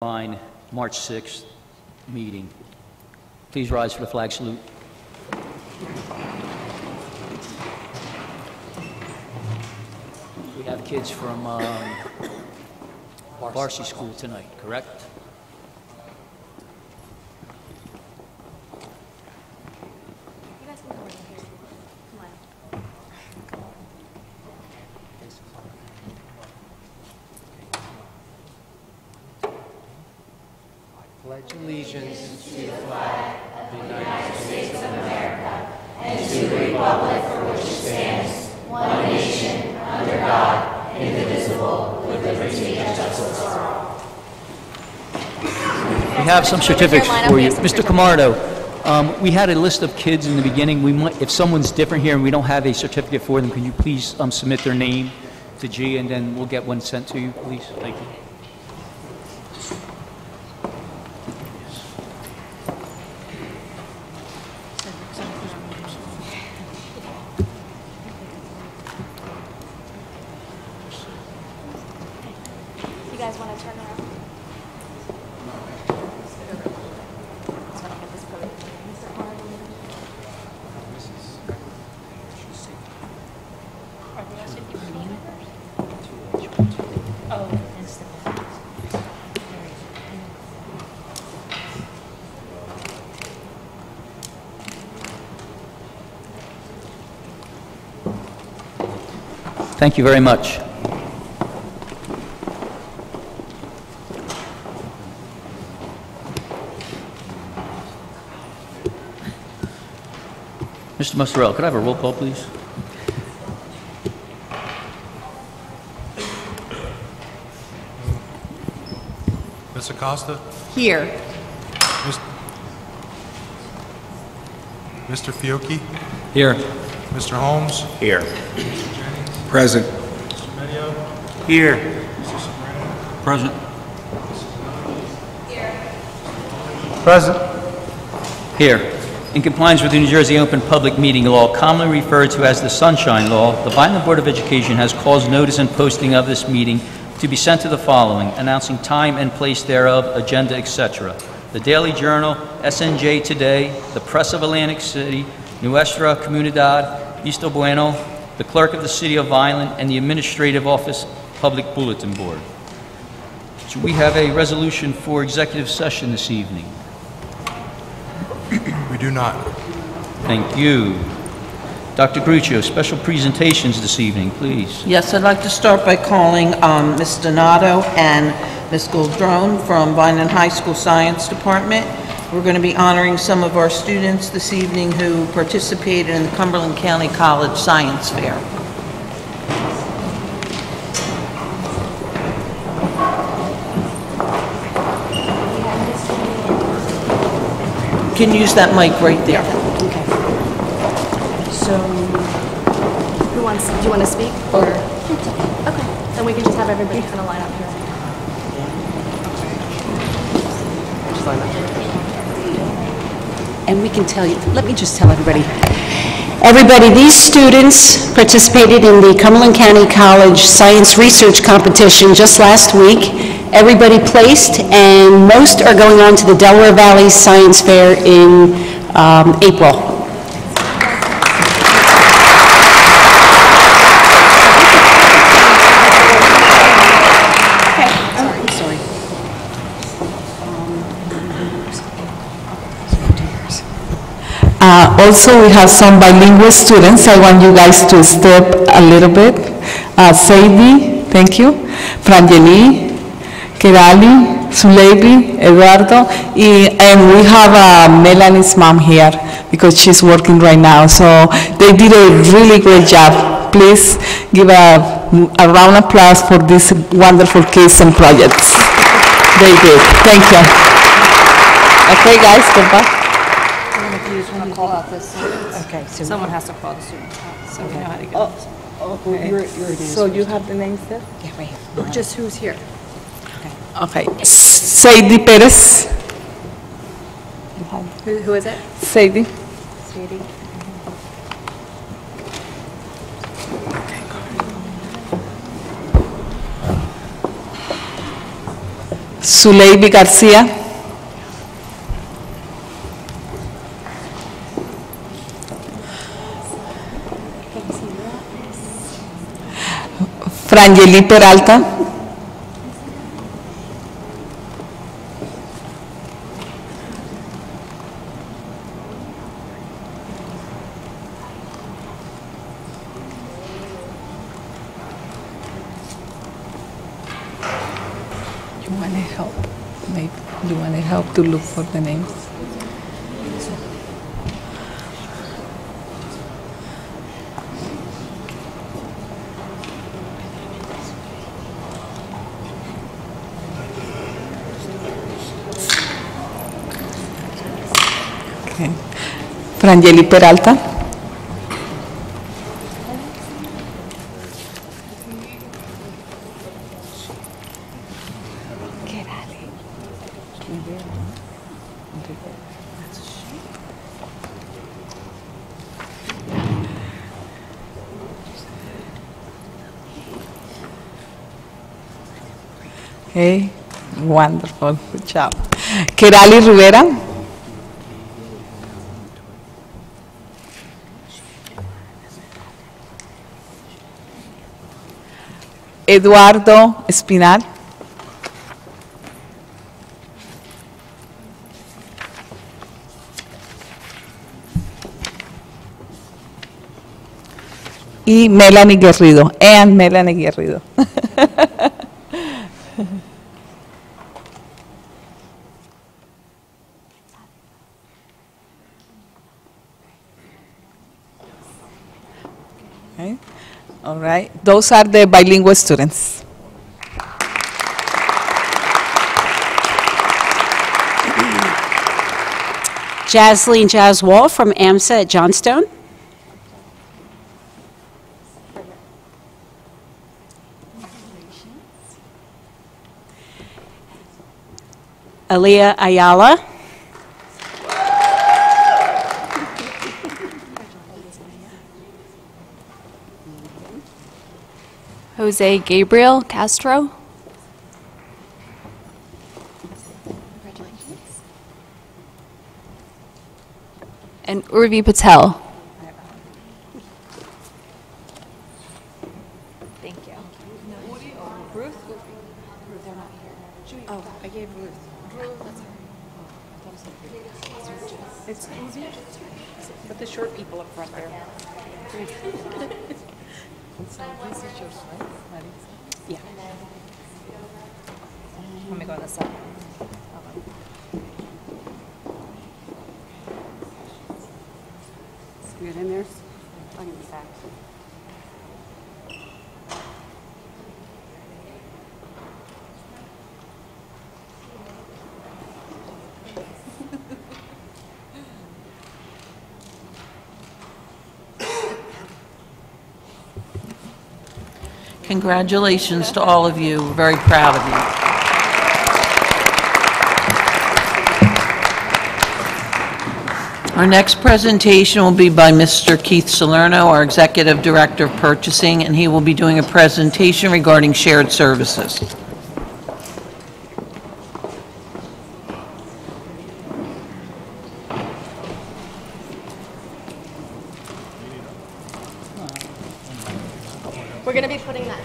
Line, March 6th meeting. Please rise for the flag salute. We have kids from varsity school tonight, correct? You guys can come over here. Come on. Pledge allegiance to the flag of the United States of America and to the republic for which it stands, one nation, under God, indivisible, with liberty and justice for all. We have some certificates for you. Mr. Camardo, we had a list of kids in the beginning. We might, if someone's different here and we don't have a certificate for them, can you please submit their name to G, and then we'll get one sent to you, please? Thank you. You guys want to turn around? Thank you very much. Mr. Mozzarella, could I have a roll call, please? Ms. Acosta? Here. Mr. Fiocchi? Here. Mr. Holmes? Here. Mr. Jennings? Present. Mr. Medio? Here. Mr. Sobrano? Present. Present. Here. In compliance with the New Jersey Open Public Meeting Law, commonly referred to as the Sunshine Law, the Vineland Board of Education has caused notice and posting of this meeting to be sent to the following, announcing time and place thereof, agenda, etc. The Daily Journal, SNJ Today, the Press of Atlantic City, Nuestra Comunidad, Visto Bueno, the Clerk of the City of Vineland, and the Administrative Office Public Bulletin Board. So we have a resolution for executive session this evening. We do not. Thank you. Dr. Gruccio, special presentations this evening, please. Yes, I'd like to start by calling Ms. Donato and Ms. Goldrone from Vineland High School Science Department. We're going to be honoring some of our students this evening who participated in the Cumberland County College Science Fair. You can use that mic right there. Okay. So, do you want to speak? Or? Okay. Then we can just have everybody kind of line up here. And we can tell you, let me just tell everybody. Everybody, these students participated in the Cumberland County College Science Research Competition just last week. Everybody placed, and most are going on to the Delaware Valley Science Fair in April. Also, we have some bilingual students. I want you guys to step a little bit. Sadie, thank you. Frangeli, Kerali, Suleibi, Eduardo, and we have Melanie's mom here because she's working right now. So they did a really great job. Please give a round of applause for these wonderful kids and projects. They did. Thank you. Okay, guys, go back. Call out this student. Okay, so Someone has to call the student out, so we know how to get this. So you have the names there? Yeah, right here. Just who's here? Okay. Sadie Perez. Who is it? Sadie. Sadie. Zuleibi Garcia. Frangeli Peralta. You want to help? Maybe you want to help to look for the names? Okay. Frangeli Peralta. Okay, wonderful, good job. Kerali Rivera. Eduardo Espinal. Y Melanie Guerrido, and Melanie Guerrido. Okay. All right, those are the bilingual students. Jasleen Jaswal from AMSA at Johnstone. Aaliyah Ayala. Jose Gabriel Castro. And Urvi Patel. Thank you. Ruth? They're not here. Oh, I gave Ruth. It's easy. Put the short people up front there. So this is yours, right, Marisa? Yeah. Let me go on this side. Good in there. I'll give it back. Congratulations to all of you. We're very proud of you. Our next presentation will be by Mr. Keith Salerno, our Executive Director of Purchasing, and he will be doing a presentation regarding shared services. We're going to be putting that.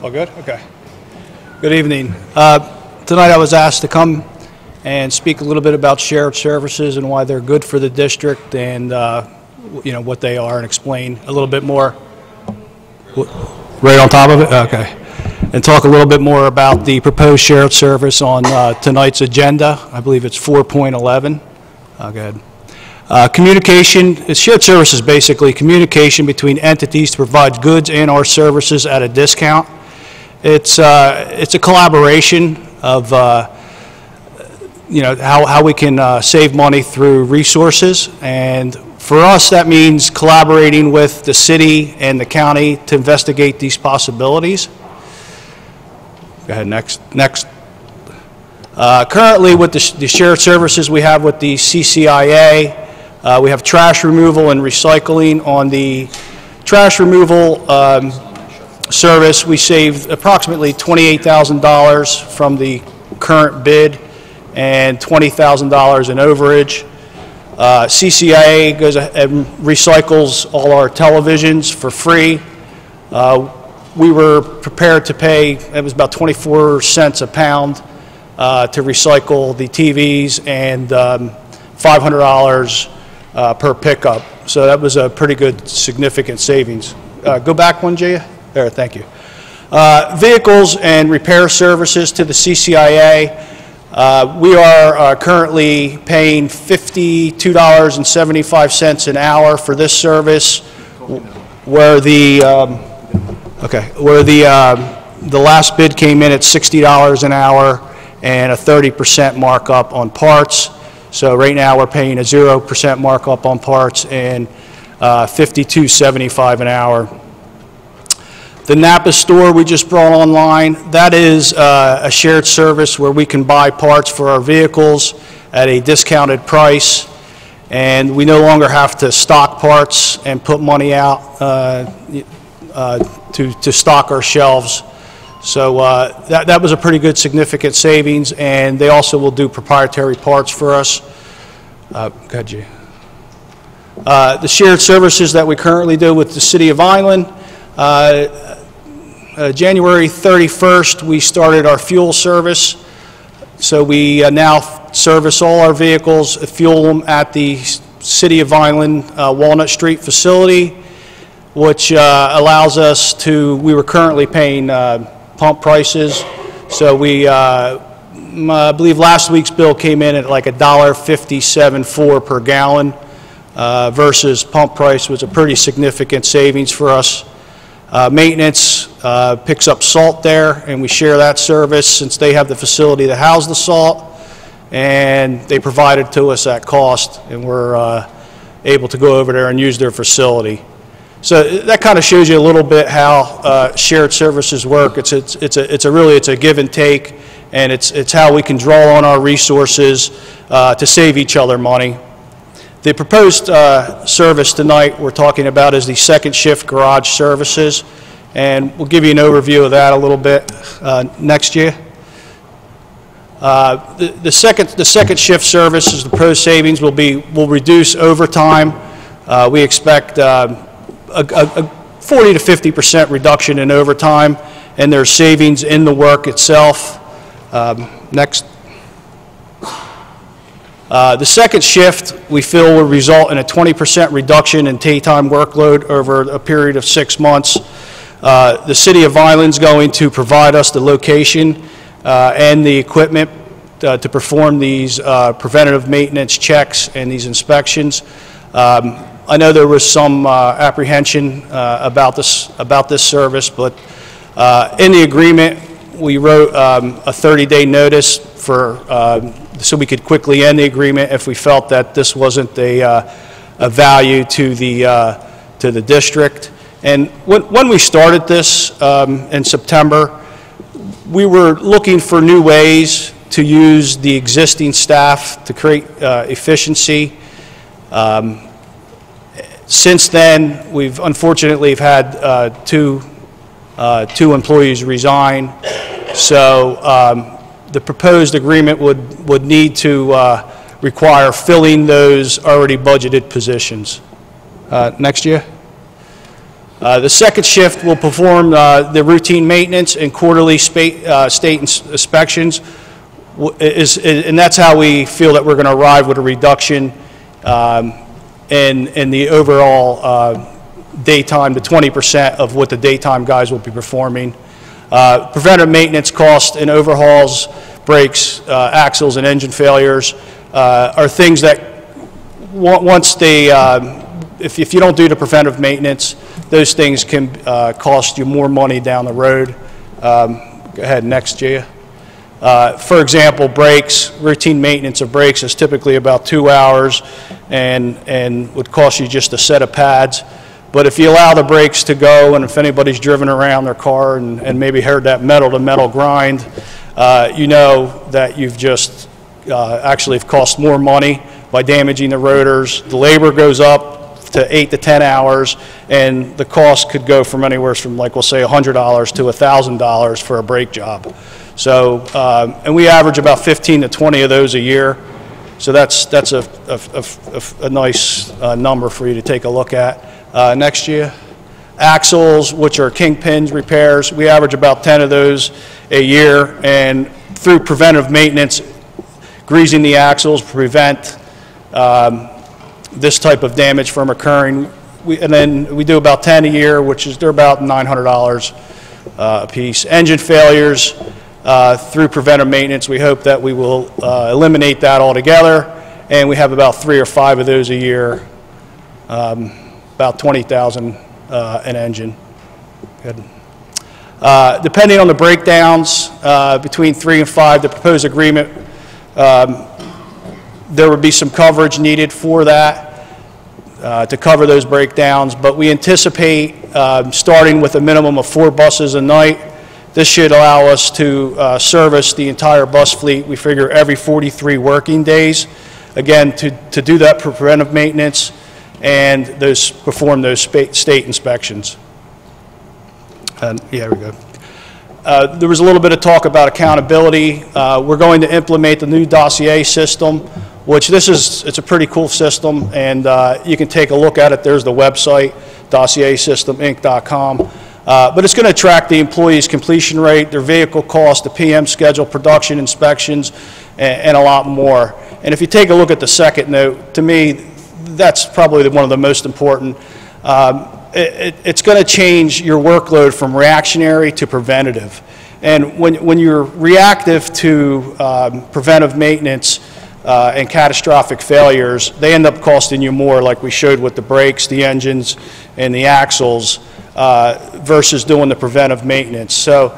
All good? Okay. Good evening. Tonight I was asked to come and speak a little bit about shared services and why they're good for the district and, you know, what they are and explain a little bit more. Right on top of it? Okay. and talk a little bit more about the proposed shared service on tonight's agenda. I believe it's 4.11. Go ahead. Communication, shared service is basically communication between entities to provide goods and or services at a discount. It's a collaboration of how we can save money through resources, and for us that means collaborating with the city and the county to investigate these possibilities. Go ahead, next. Currently with the shared services we have with the CCIA, we have trash removal and recycling. On the trash removal service, we saved approximately $28,000 from the current bid and $20,000 in overage. CCIA goes and recycles all our televisions for free. We were prepared to pay, it was about 24 cents a pound to recycle the TVs, and $500 per pickup. So that was a pretty good, significant savings. Go back one, Jaya. There, thank you. Vehicles and repair services to the CCIA. We are currently paying $52.75 an hour for this service, where the last bid came in at $60 an hour and a 30% markup on parts. So right now we're paying a 0% markup on parts and $52.75 an hour. The Napa store we just brought online, that is a shared service where we can buy parts for our vehicles at a discounted price, and we no longer have to stock parts and put money out to stock our shelves. So that was a pretty good significant savings, and they also will do proprietary parts for us. Go ahead, G. The shared services that we currently do with the City of Vineland, January 31st, we started our fuel service. So we now service all our vehicles, fuel them at the City of Vineland Walnut Street facility, which allows us to, we were currently paying pump prices. So we, I believe last week's bill came in at like $1.57.4 per gallon versus pump price was a pretty significant savings for us. Maintenance picks up salt there, and we share that service since they have the facility to house the salt, and they provide it to us at cost, and we're able to go over there and use their facility. So that kind of shows you a little bit how shared services work. It's a give and take, and it's how we can draw on our resources to save each other money. The proposed service tonight we're talking about is the second shift garage services, and we'll give you an overview of that a little bit next year. The second shift service is the proposed savings will reduce overtime. We expect a 40 to 50% reduction in overtime, and there's savings in the work itself. Next. The second shift we feel will result in a 20% reduction in daytime workload over a period of 6 months. The City of Vineland's going to provide us the location and the equipment to perform these preventative maintenance checks and these inspections. I know there was some apprehension about this service, but in the agreement we wrote a 30-day notice so we could quickly end the agreement if we felt that this wasn't a value to the district. And when we started this in September, we were looking for new ways to use the existing staff to create efficiency. Since then, we've unfortunately had two employees resign. So the proposed agreement would need to require filling those already budgeted positions. Next year. The second shift will perform the routine maintenance and quarterly state inspections, and that's how we feel that we're going to arrive with a reduction in the overall daytime to 20% of what the daytime guys will be performing. Preventive maintenance costs and overhauls, brakes, axles, and engine failures are things that once they, if you don't do the preventive maintenance, those things can cost you more money down the road. Go ahead, next, Gia. For example, brakes, routine maintenance of brakes is typically about 2 hours and would cost you just a set of pads. But if you allow the brakes to go, and if anybody's driven around their car and maybe heard that metal-to-metal grind, you know that you've just actually have cost more money by damaging the rotors. The labor goes up to 8 to 10 hours, and the cost could go from anywhere from, like we'll say, $100 to $1,000 for a brake job. So, and we average about 15 to 20 of those a year. So that's a nice number for you to take a look at. Next year, axles, which are kingpins repairs, we average about 10 of those a year, and through preventive maintenance, greasing the axles prevent this type of damage from occurring. And then we do about 10 a year, which is, they're about $900 a piece. Engine failures, through preventive maintenance, we hope that we will eliminate that altogether, and we have about 3 or 5 of those a year, about 20,000 an engine. Good. Depending on the breakdowns, between 3 and 5, the proposed agreement, there would be some coverage needed for that, to cover those breakdowns, but we anticipate starting with a minimum of 4 buses a night. This should allow us to service the entire bus fleet, we figure, every 43 working days, again, to do that preventive maintenance and perform those state inspections. Yeah, we go. There was a little bit of talk about accountability. We're going to implement the new dossier system, which it's a pretty cool system, and you can take a look at it. There's the website, dossiersysteminc.com. But it's going to track the employee's completion rate, their vehicle cost, the PM schedule, production inspections, and a lot more. And if you take a look at the second note, to me, that's probably one of the most important. It's going to change your workload from reactionary to preventative. And when you're reactive to preventive maintenance and catastrophic failures, they end up costing you more, like we showed with the brakes, the engines, and the axles, versus doing the preventive maintenance. So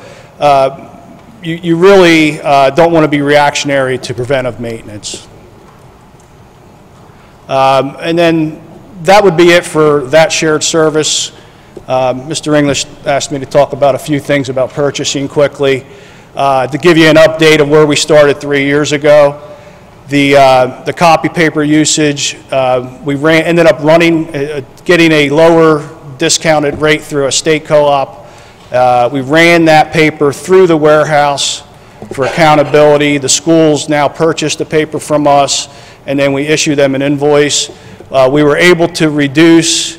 you really don't want to be reactionary to preventive maintenance. And then that would be it for that shared service. Mr. English asked me to talk about a few things about purchasing quickly. To give you an update of where we started 3 years ago, the copy paper usage, we ended up getting a lower discounted rate through a state co-op. We ran that paper through the warehouse for accountability. The schools now purchase the paper from us, and then we issue them an invoice. We were able to reduce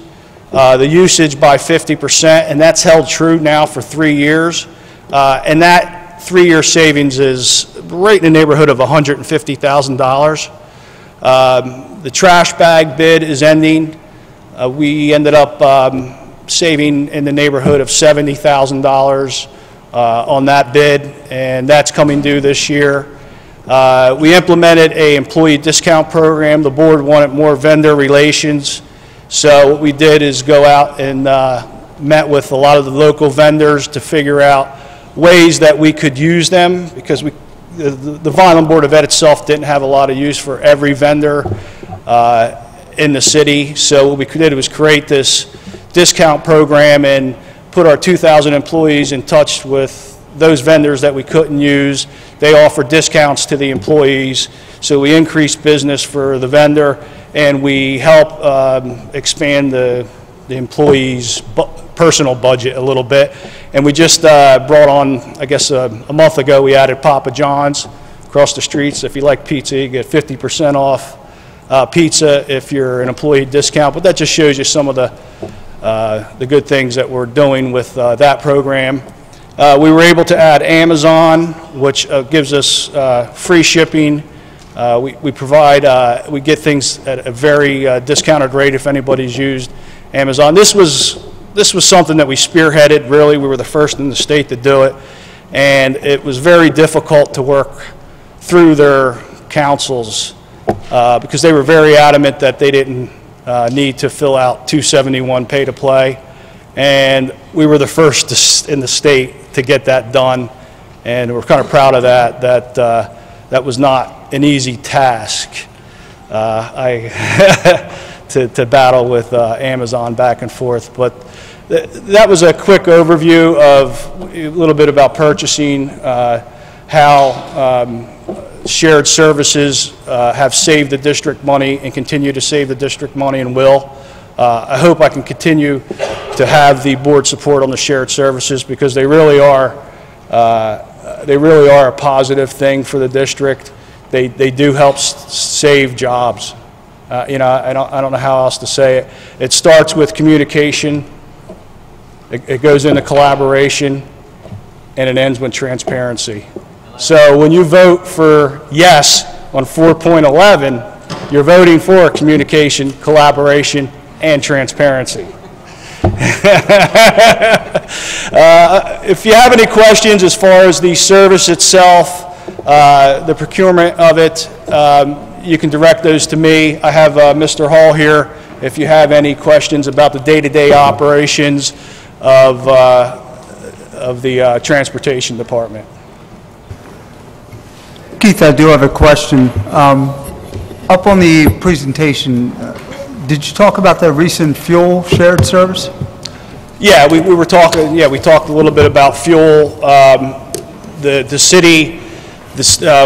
the usage by 50%, and that's held true now for 3 years. And that 3-year savings is right in the neighborhood of $150,000. The trash bag bid is ending. We ended up saving in the neighborhood of $70,000 on that bid, and that's coming due this year. We implemented an employee discount program. The board wanted more vendor relations, so what we did is go out and met with a lot of the local vendors to figure out ways that we could use them, because the Vineland Board of Ed itself didn't have a lot of use for every vendor in the city. So what we did was create this discount program and put our 2,000 employees in touch with those vendors that we couldn't use. They offered discounts to the employees, so we increased business for the vendor, and we help expand the employees' personal budget a little bit. And we just brought on, I guess a month ago, we added Papa John's across the street. So if you like pizza, you get 50% off pizza if you're an employee discount. But that just shows you some of the good things that we're doing with that program. We were able to add Amazon, which gives us free shipping. We get things at a very discounted rate if anybody's used Amazon. This was this was something that we spearheaded, really. We were the first in the state to do it, and it was very difficult to work through their councils because they were very adamant that they didn't need to fill out 271 pay to play, and we were the first in the state to get that done, and we're kind of proud of that. That was not an easy task. To battle with Amazon back and forth, but that was a quick overview of a little bit about purchasing, how shared services have saved the district money and continue to save the district money and will. I hope I can continue to have the board support on the shared services because they really are a positive thing for the district. They do help save jobs. You know, I don't know how else to say it. It starts with communication, it goes into collaboration, and it ends with transparency. So when you vote for yes on 4.11, you're voting for communication, collaboration, and transparency. If you have any questions as far as the service itself, the procurement of it, you can direct those to me. I have Mr. Hall here if you have any questions about the day-to-day operations of the transportation department. Keith, I do have a question. Up on the presentation, did you talk about the recent fuel shared service? Yeah, we were talking. Yeah, we talked a little bit about fuel. The city.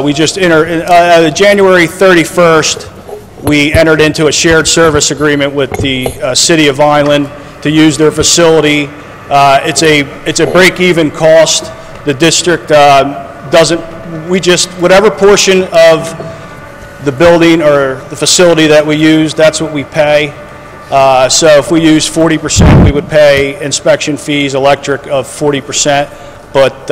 We just entered, January 31st, we entered into a shared service agreement with the city of Vineland to use their facility. It's a break-even cost. The district whatever portion of the building or the facility that we use, that's what we pay. So if we use 40%, we would pay inspection fees, electric of 40%, but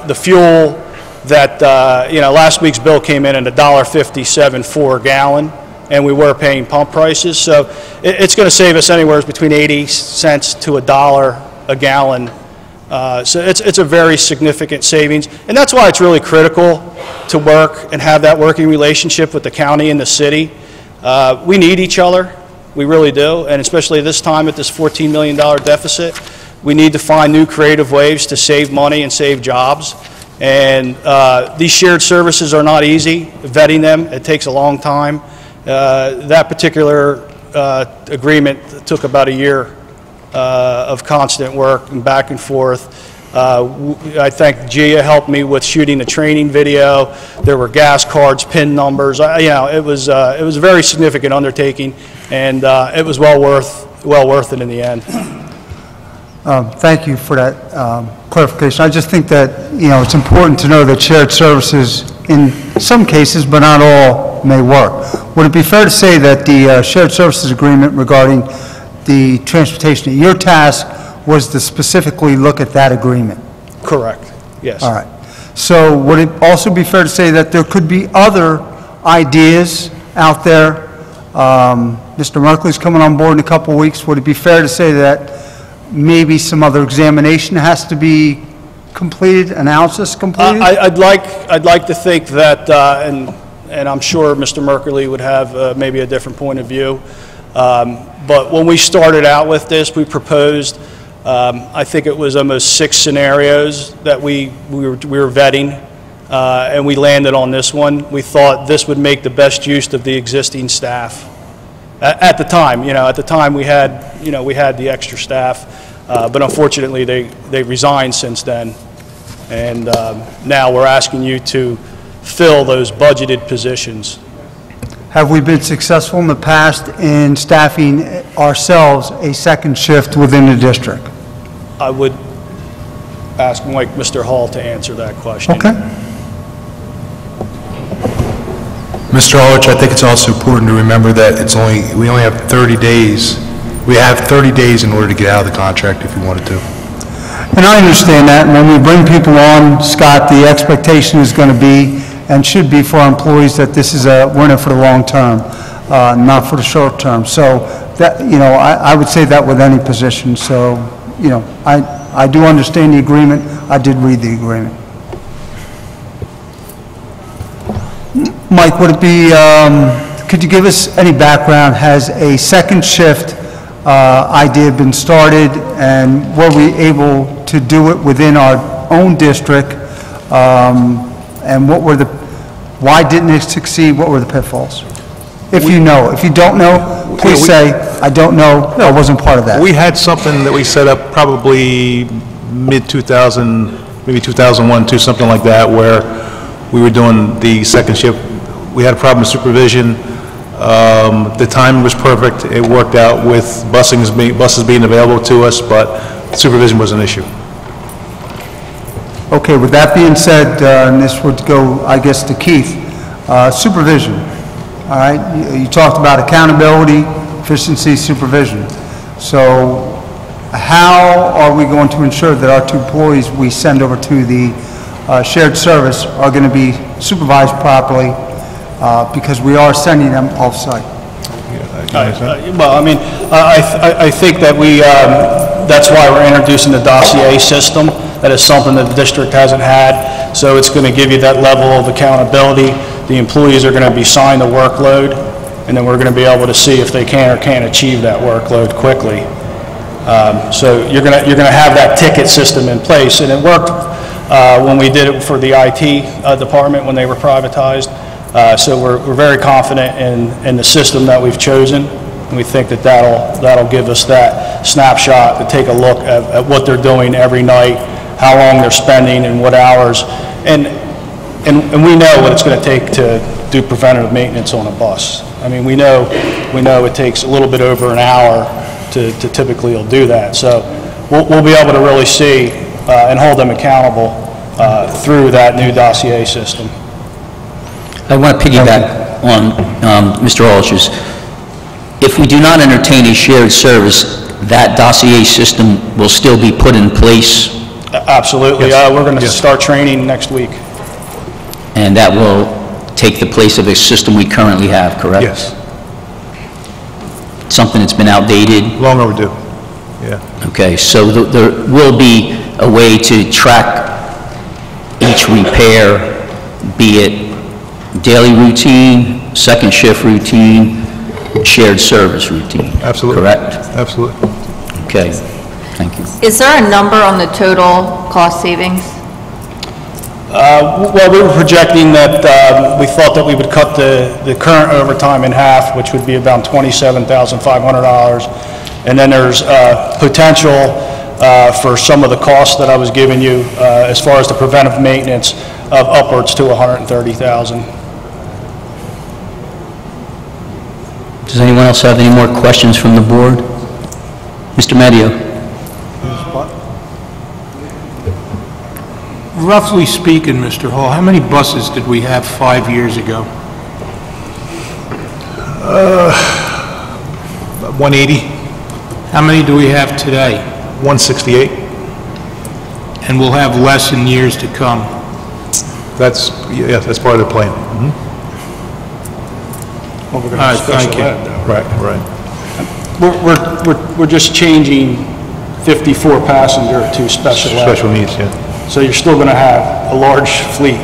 the fuel that, last week's bill came in at $1.57 for a gallon, and we were paying pump prices. So it's going to save us anywhere between 80 cents to $1 a gallon. So it's a very significant savings, and that's why it's really critical to work and have that working relationship with the county and the city. We need each other. We really do, and especially this time at this $14 million deficit, we need to find new creative ways to save money and save jobs. And these shared services are not easy. Vetting them, it takes a long time. That particular agreement took about a year of constant work and back and forth. I think Gia helped me with shooting the training video. There were gas cards, PIN numbers. It was a very significant undertaking, and it was well worth it in the end. Thank you for that clarification. I just think that, it's important to know that shared services in some cases, but not all, may work. Would it be fair to say that the shared services agreement regarding the transportation at your task was to specifically look at that agreement? Correct, yes. All right. So would it also be fair to say that there could be other ideas out there? Mr. Merkley's coming on board in a couple of weeks. Would it be fair to say that maybe some other examination has to be completed, analysis completed? I'd like to think that, and I'm sure Mr. Merkley would have maybe a different point of view. But when we started out with this, we proposed, I think it was almost 6 scenarios that we were vetting, and we landed on this one. We thought this would make the best use of the existing staff. At the time, we had the extra staff, but unfortunately they resigned since then, and now we're asking you to fill those budgeted positions. Have we been successful in the past in staffing ourselves a second shift within the district? I would ask Mr. Hall to answer that question. Okay. Mr. Ulrich, I think it's also important to remember that we only have 30 days. We have 30 days in order to get out of the contract if we wanted to. And I understand that. And when we bring people on, Scott, the expectation is going to be and should be for our employees that this is we're in it for the long term, not for the short term. So that, I would say that with any position. So you know, I do understand the agreement. I did read the agreement. Mike, would it be, could you give us any background? Has a second shift idea been started, and were we able to do it within our own district? And what were why didn't it succeed? What were the pitfalls? If you know. If you don't know, please say, I don't know, I wasn't part of that. We had something that we set up probably mid-2000, maybe 2001, too, something like that, where we were doing the second shift. We had a problem with supervision. The timing was perfect. It worked out with buses being available to us, but supervision was an issue. Okay, with that being said, and this would go, I guess, to Keith, supervision, all right? You talked about accountability, efficiency, supervision. So how are we going to ensure that our 2 employees we send over to the shared service are going to be supervised properly, because we are sending them off-site? Well, I mean, I think that that's why we're introducing the dossier system. That is something that the district hasn't had, so it's going to give you that level of accountability. The employees are going to be assigned the workload, and then we're going to be able to see if they can or can't achieve that workload quickly. So you're going to have that ticket system in place, and it worked when we did it for the IT department when they were privatized. So we're very confident in the system that we've chosen, and we think that that'll give us that snapshot to take a look at what they're doing every night, how long they're spending, and what hours, and we know what it's going to take to do preventative maintenance on a bus. I mean, we know it takes a little bit over an hour to typically do that. So we'll be able to really see and hold them accountable through that new dossier system. I want to piggyback on Mr. Ulrich's. If we do not entertain a shared service, that dossier system will still be put in place? Absolutely. Yes. We're going to start training next week. And that will take the place of a system we currently have, correct? Yes. Something that's been outdated? Long overdue. Yeah. Okay, so there will be a way to track each repair, be it daily routine, second shift routine, shared service routine? Absolutely. Correct? Absolutely. Okay, thank you. Is there a number on the total cost savings? Well, we were projecting that we thought that we would cut the current overtime in half, which would be about $27,500. And then there's potential for some of the costs that I was giving you as far as the preventive maintenance of upwards to $130,000. Does anyone else have any more questions from the board? Mr. Medio? Roughly speaking, Mr. Hall, how many buses did we have 5 years ago? 180, How many do we have today? 168. And we'll have less in years to come. That's part of the plan. Well, we're All right, thank you. Right, right. We're just changing 54 passenger to special ed. Special needs, yeah. So you're still going to have a large fleet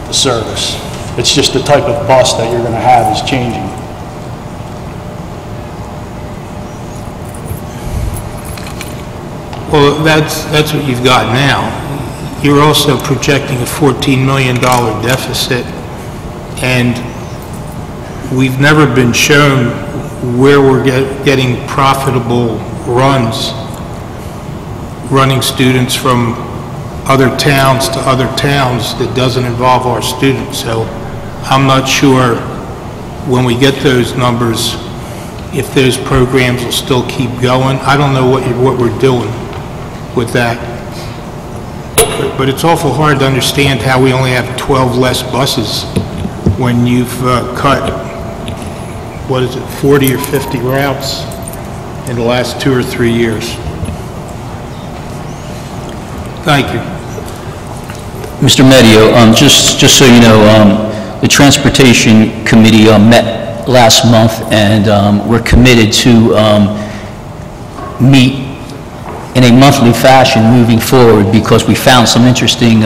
to service. It's just the type of bus that you're going to have is changing. Well, that's what you've got now. You're also projecting a $14 million deficit, and we've never been shown where we're getting profitable runs, running students from other towns to other towns that doesn't involve our students. So I'm not sure when we get those numbers if those programs will still keep going. I don't know what we're doing with that. But it's awful hard to understand how we only have 12 less buses when you've cut, 40 or 50 routes in the last 2 or 3 years. Thank you. Mr. Medio, just so you know, the Transportation Committee met last month, and we're committed to meet in a monthly fashion moving forward, because we found some interesting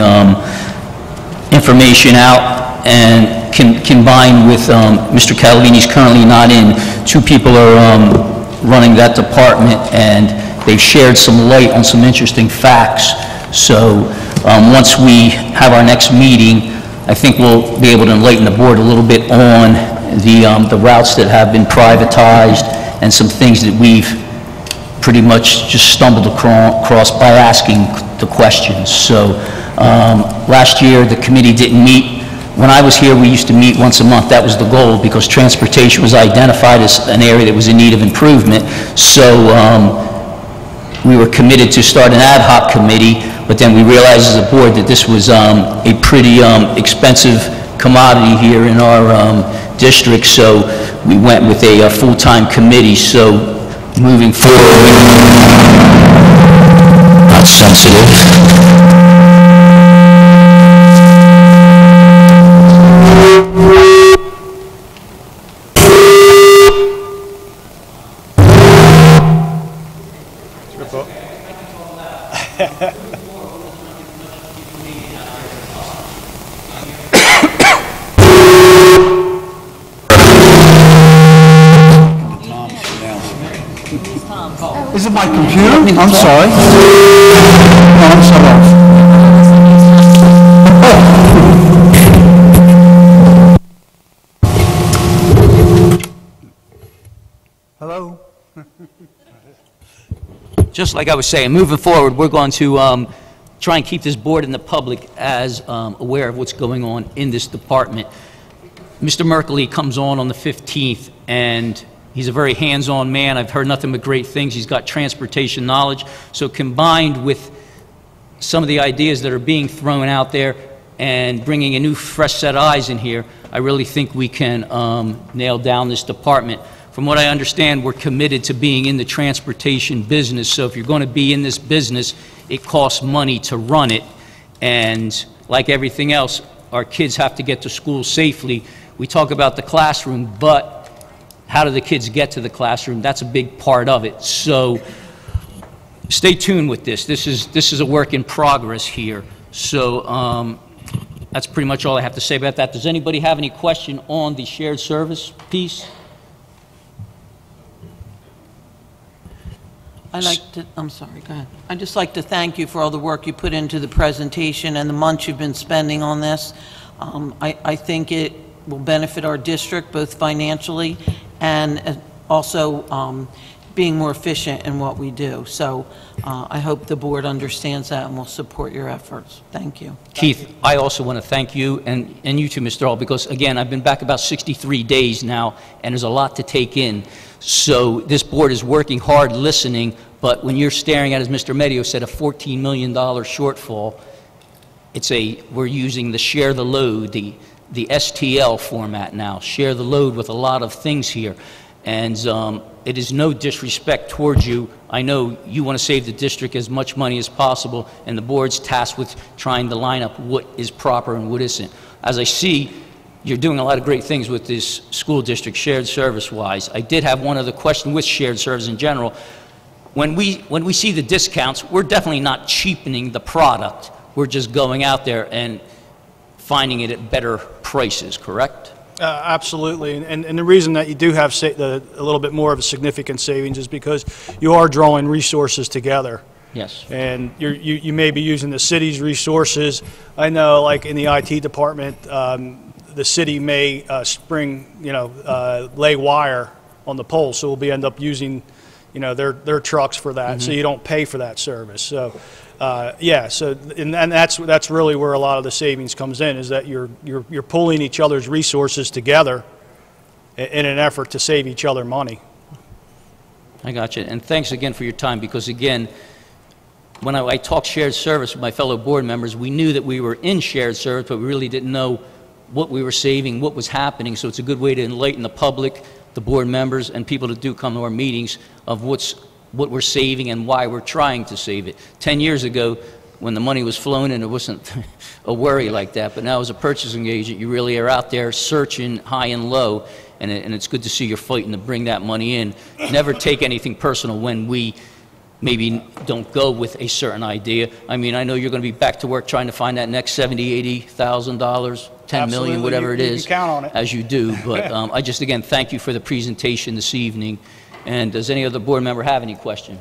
information out, and combined with Mr. Catalini's currently not in, two people are running that department, and they've shared some light on some interesting facts. So once we have our next meeting, I think we'll be able to enlighten the board a little bit on the routes that have been privatized and some things that we've pretty much just stumbled across by asking the questions. So last year, the committee didn't meet. When I was here, we used to meet once a month. That was the goal, because transportation was identified as an area that was in need of improvement. So we were committed to start an ad hoc committee, but then we realized as a board that this was a pretty expensive commodity here in our district, so we went with a full-time committee. So moving forward, not sensitive. Is it my computer? I'm sorry. No, I'm sorry. Hello? Just like I was saying, moving forward, we're going to try and keep this board and the public as aware of what's going on in this department. Mr. Merkley comes on the 15th, and he's a very hands-on man. I've heard nothing but great things. He's got transportation knowledge. So combined with some of the ideas that are being thrown out there and bringing a new fresh set of eyes in here, I really think we can nail down this department. From what I understand, we're committed to being in the transportation business. So if you're going to be in this business, it costs money to run it. And like everything else, our kids have to get to school safely. We talk about the classroom, but how do the kids get to the classroom? That's a big part of it. So stay tuned with this. This is a work in progress here. So that's pretty much all I have to say about that. Does anybody have any question on the shared service piece? I'm sorry, go ahead. I'd just like to thank you for all the work you put into the presentation and the months you've been spending on this. I think it will benefit our district both financially and also being more efficient in what we do. So I hope the board understands that and will support your efforts. Thank you. Keith, I also want to thank you and you too, Mr. Hall, because again, I've been back about 63 days now, and there's a lot to take in. So this board is working hard, listening, but when you're staring at, as Mr. Medio said, a $14 million shortfall, we're using the share the load, the STL format now, share the load with a lot of things here. And it is no disrespect towards you. I know you want to save the district as much money as possible, and the board's tasked with trying to line up what is proper and what isn't. As I see, you're doing a lot of great things with this school district shared service-wise. I did have one other question with shared service in general. When we see the discounts, we're definitely not cheapening the product. We're just going out there and finding it at better prices, correct? Absolutely, and the reason that you do have a little bit more of a significant savings is because you are drawing resources together. Yes. And you may be using the city's resources. I know, like in the IT department, the city may lay wire on the pole, so we'll end up using, their trucks for that, so you don't pay for that service. So. And that's really where a lot of the savings comes in, is that you're pulling each other's resources together in an effort to save each other money. I got you, and thanks again for your time, because again, when I talked shared service with my fellow board members, we knew that we were in shared service, but we really didn't know what we were saving, what was happening. So it's a good way to enlighten the public, the board members, and people that do come to our meetings of what we're saving and why we're trying to save it. 10 years ago, when the money was flowing and it wasn't a worry like that, but now as a purchasing agent, you really are out there searching high and low, and it's good to see you're fighting to bring that money in. Never take anything personal when we maybe don't go with a certain idea. I mean, I know you're going to be back to work trying to find that next $70,000, $80,000, $10 million, whatever it is. You can count on it. As you do. But I just, again, thank you for the presentation this evening. And does any other board member have any question?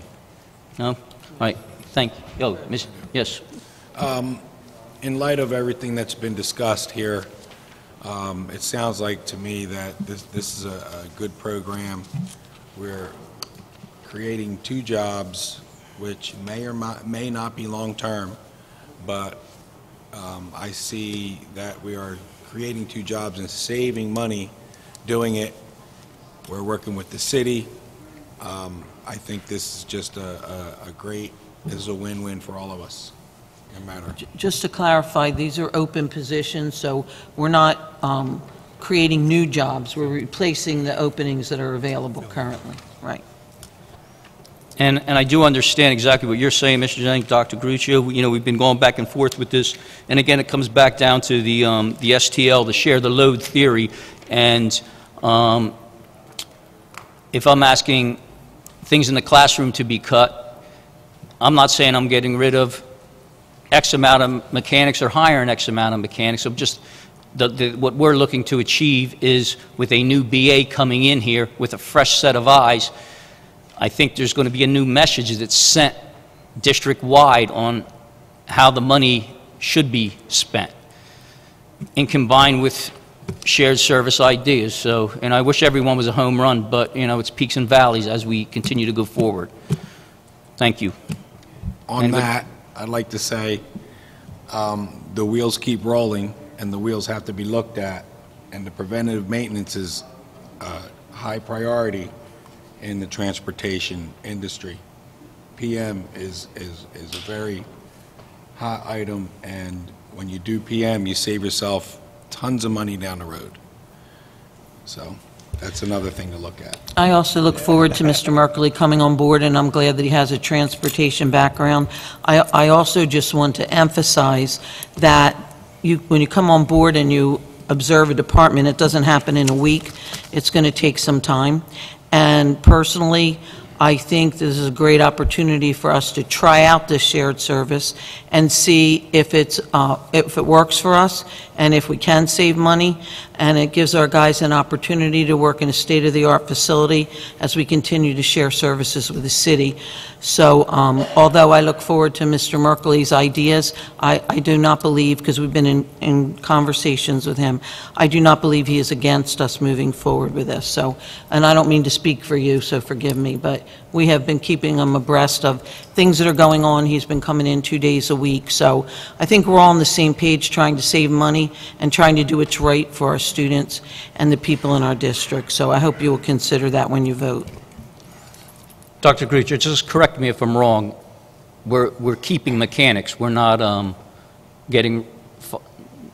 No? All right. Thank you. Oh, Miss, yes. In light of everything that's been discussed here, it sounds like to me that this is a good program. We're creating 2 jobs, which may or may not be long-term, but I see that we are creating 2 jobs and saving money doing it. We're working with the city. I think this is just this is a win-win for all of us. No matter. Just to clarify, these are open positions, so we're not creating new jobs. We're replacing the openings that are available currently, right? And I do understand exactly what you're saying, Mr. Jennings, Dr. Gruccio. You know, we've been going back and forth with this, and again, it comes back down to the STL, the share the load theory. And if I'm asking things in the classroom to be cut, I'm not saying I'm getting rid of X amount of mechanics or hiring X amount of mechanics. So just what we're looking to achieve is with a new BA coming in here with a fresh set of eyes, I think there's going to be a new message that's sent district-wide on how the money should be spent and combined with shared service ideas. So, and I wish everyone was a home run, but, you know, it's peaks and valleys as we continue to go forward. Thank you. On that, I'd like to say the wheels keep rolling and the wheels have to be looked at, and the preventative maintenance is high priority in the transportation industry. PM is a very hot item, and when you do PM, you save yourself tons of money down the road. So that's another thing to look at. I also look forward to Mr. Merkley coming on board, and I'm glad that he has a transportation background. I also just want to emphasize that when you come on board and you observe a department, it doesn't happen in a week. It's going to take some time. And personally, I think this is a great opportunity for us to try out this shared service and see if it works for us and if we can save money. And it gives our guys an opportunity to work in a state-of-the-art facility as we continue to share services with the city. So although I look forward to Mr. Merkley's ideas, I do not believe, because we've been in conversations with him, I do not believe he is against us moving forward with this. So, and I don't mean to speak for you, so forgive me, but we have been keeping him abreast of things that are going on. He's been coming in 2 days a week. So I think we're all on the same page, trying to save money and trying to do what's right for our students and the people in our district. So I hope you will consider that when you vote. Dr. Gruccio, just correct me if I'm wrong. We're keeping mechanics. We're not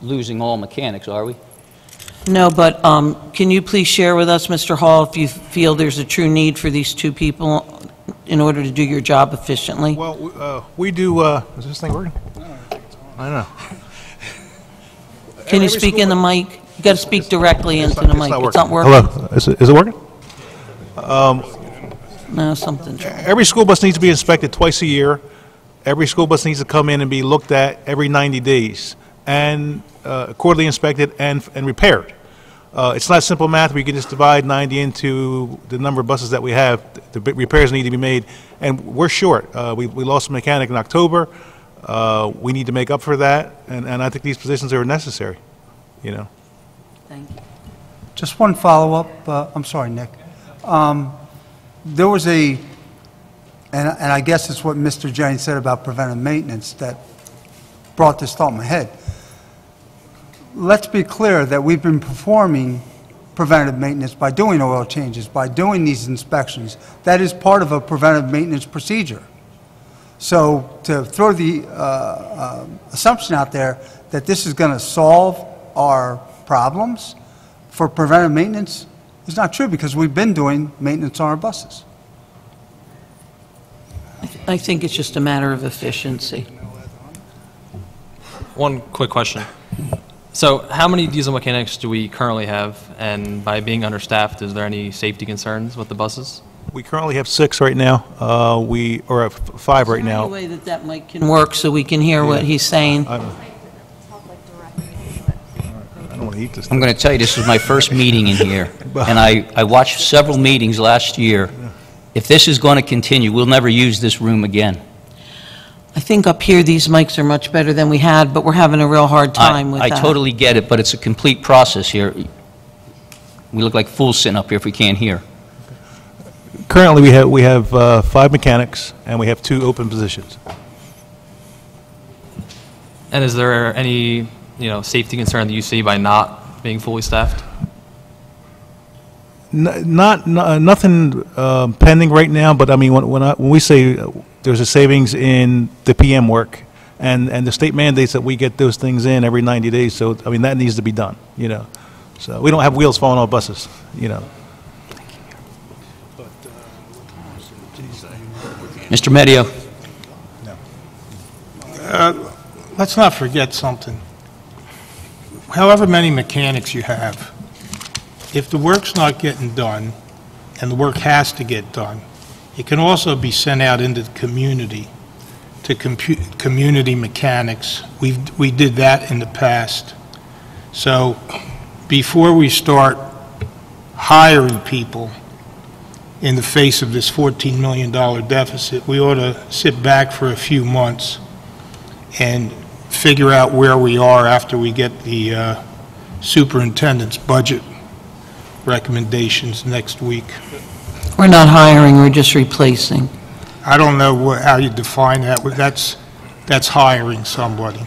losing all mechanics, are we? No, but can you please share with us, Mr. Hall, if you feel there's a true need for these 2 people in order to do your job efficiently? Well, we do, is this thing working? I don't know. Can you speak in the mic? You got to speak directly into the mic. It's not working. Hello, is it working? No, something's wrong. Every school bus needs to be inspected twice a year. Every school bus needs to come in and be looked at every 90 days and quarterly inspected and repaired. It's not simple math. We can just divide 90 into the number of buses that we have. The repairs need to be made, and we're short. We lost a mechanic in October. We need to make up for that, and I think these positions are necessary, you know. Thank you. Just one follow-up. I'm sorry, Nick. There was and I guess it's what Mr. Jennings said about preventive maintenance that brought this thought in my head. Let's be clear that we've been performing preventive maintenance by doing oil changes, by doing these inspections. That is part of a preventive maintenance procedure. So to throw the assumption out there that this is going to solve our problems for preventive maintenance is not true, because we've been doing maintenance on our buses. I think it's just a matter of efficiency. One quick question. So how many diesel mechanics do we currently have? And by being understaffed, is there any safety concerns with the buses? We currently have 6 right now. Or have 5 right now. Any way that that mic can work so we can hear what he's saying? I don't want to eat this. I'm going to tell you, this is my first meeting in here, and I watched several meetings last year. If this is going to continue, we'll never use this room again. I think up here, these mics are much better than we had, but we're having a real hard time with I that. totally get it, but it's a complete process here. We look like fools sitting up here if we can't hear. Currently, we have 5 mechanics, and we have 2 open positions. And is there any, safety concern that you see by not being fully staffed? Nothing pending right now, but I mean, when we say there's a savings in the PM work, and the state mandates that we get those things in every 90 days, so, I mean, that needs to be done, So we don't have wheels falling off buses, Mr. Medio. Let's not forget something. However many mechanics you have, if the work's not getting done, and the work has to get done, it can also be sent out into the community to community mechanics. We did that in the past. So before we start hiring people in the face of this $14 million deficit, we ought to sit back for a few months and figure out where we are after we get the superintendent's budget recommendations next week. We're not hiring, we're just replacing. I don't know how you define that, but that's hiring somebody.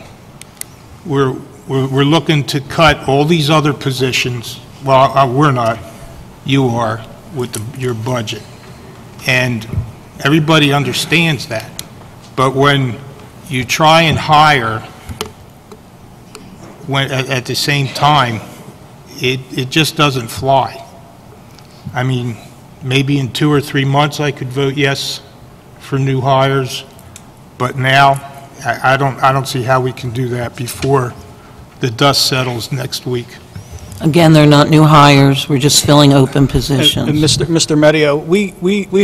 We're looking to cut all these other positions. Well, we're not. You are with your budget, and everybody understands that. But when you try and hire at the same time, it just doesn't fly. I mean, maybe in 2 or 3 months I could vote yes for new hires, but now I don't see how we can do that before the dust settles next week. Again, they're not new hires, we're just filling open positions. And Mr. Medio, we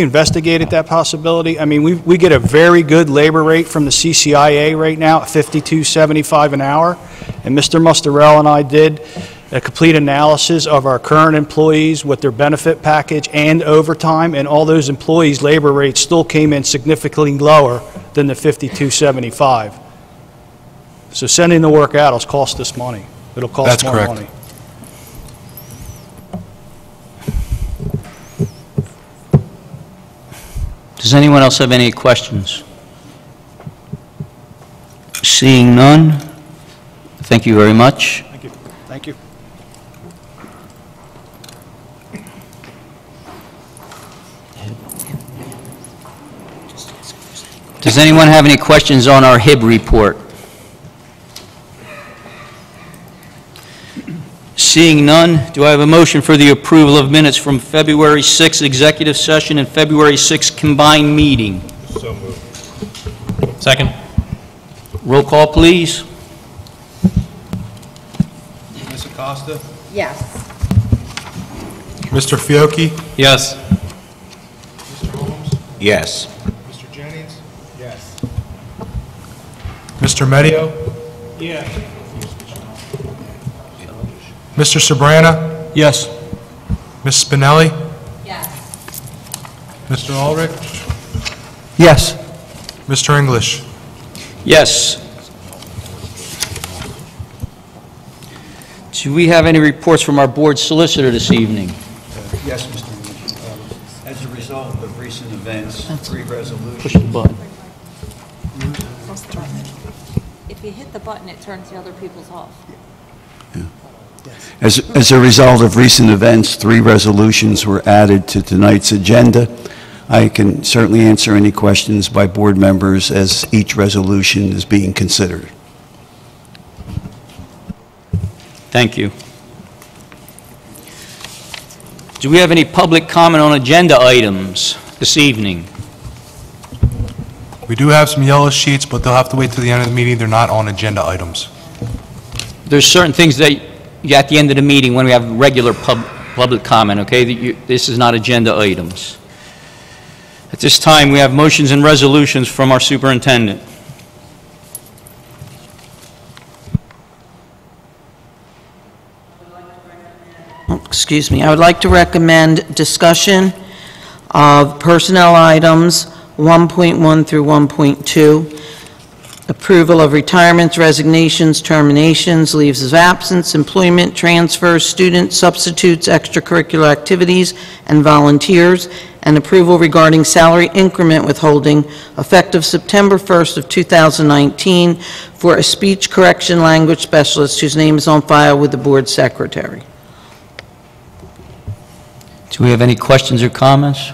investigated that possibility. I mean, we get a very good labor rate from the CCIA right now at $52.75 an hour, and Mr. Mustarell and I did a complete analysis of our current employees with their benefit package and overtime, and all those employees' labor rates still came in significantly lower than the $52.75. So sending the work out will cost us money. It'll cost more money. Does anyone else have any questions? Seeing none, thank you very much. Thank you. Thank you. Does anyone have any questions on our HIB report? Seeing none, do I have a motion for the approval of minutes from February 6th executive session and February 6th combined meeting? So moved. Second. Roll call, please. Ms. Acosta? Yes. Mr. Fiocchi? Yes. Mr. Holmes? Yes. Mr. Jennings? Yes. Mr. Medio? Yeah. Mr. Sabrana? Yes. Ms. Spinelli? Yes. Mr. Ulrich? Yes. Mr. English? Yes. Do we have any reports from our board solicitor this evening? Yes, Mr. English. As a result of recent events, 3 resolutions. Push the button. If you hit the button, it turns the other people's off. As a result of recent events, 3 resolutions were added to tonight's agenda. I can certainly answer any questions by board members as each resolution is being considered. Thank you. Do we have any public comment on agenda items this evening? We do have some yellow sheets, but they'll have to wait till the end of the meeting. They're not on agenda items. There's certain things that, at the end of the meeting, when we have regular public comment, okay? This is not agenda items. At this time, we have motions and resolutions from our superintendent. Excuse me, I would like to recommend discussion of personnel items 1.1 through 1.2, approval of retirements, resignations, terminations, leaves of absence, employment, transfers, student substitutes, extracurricular activities, and volunteers, and approval regarding salary increment withholding effective September 1st of 2019 for a speech correction language specialist whose name is on file with the board secretary. Do we have any questions or comments?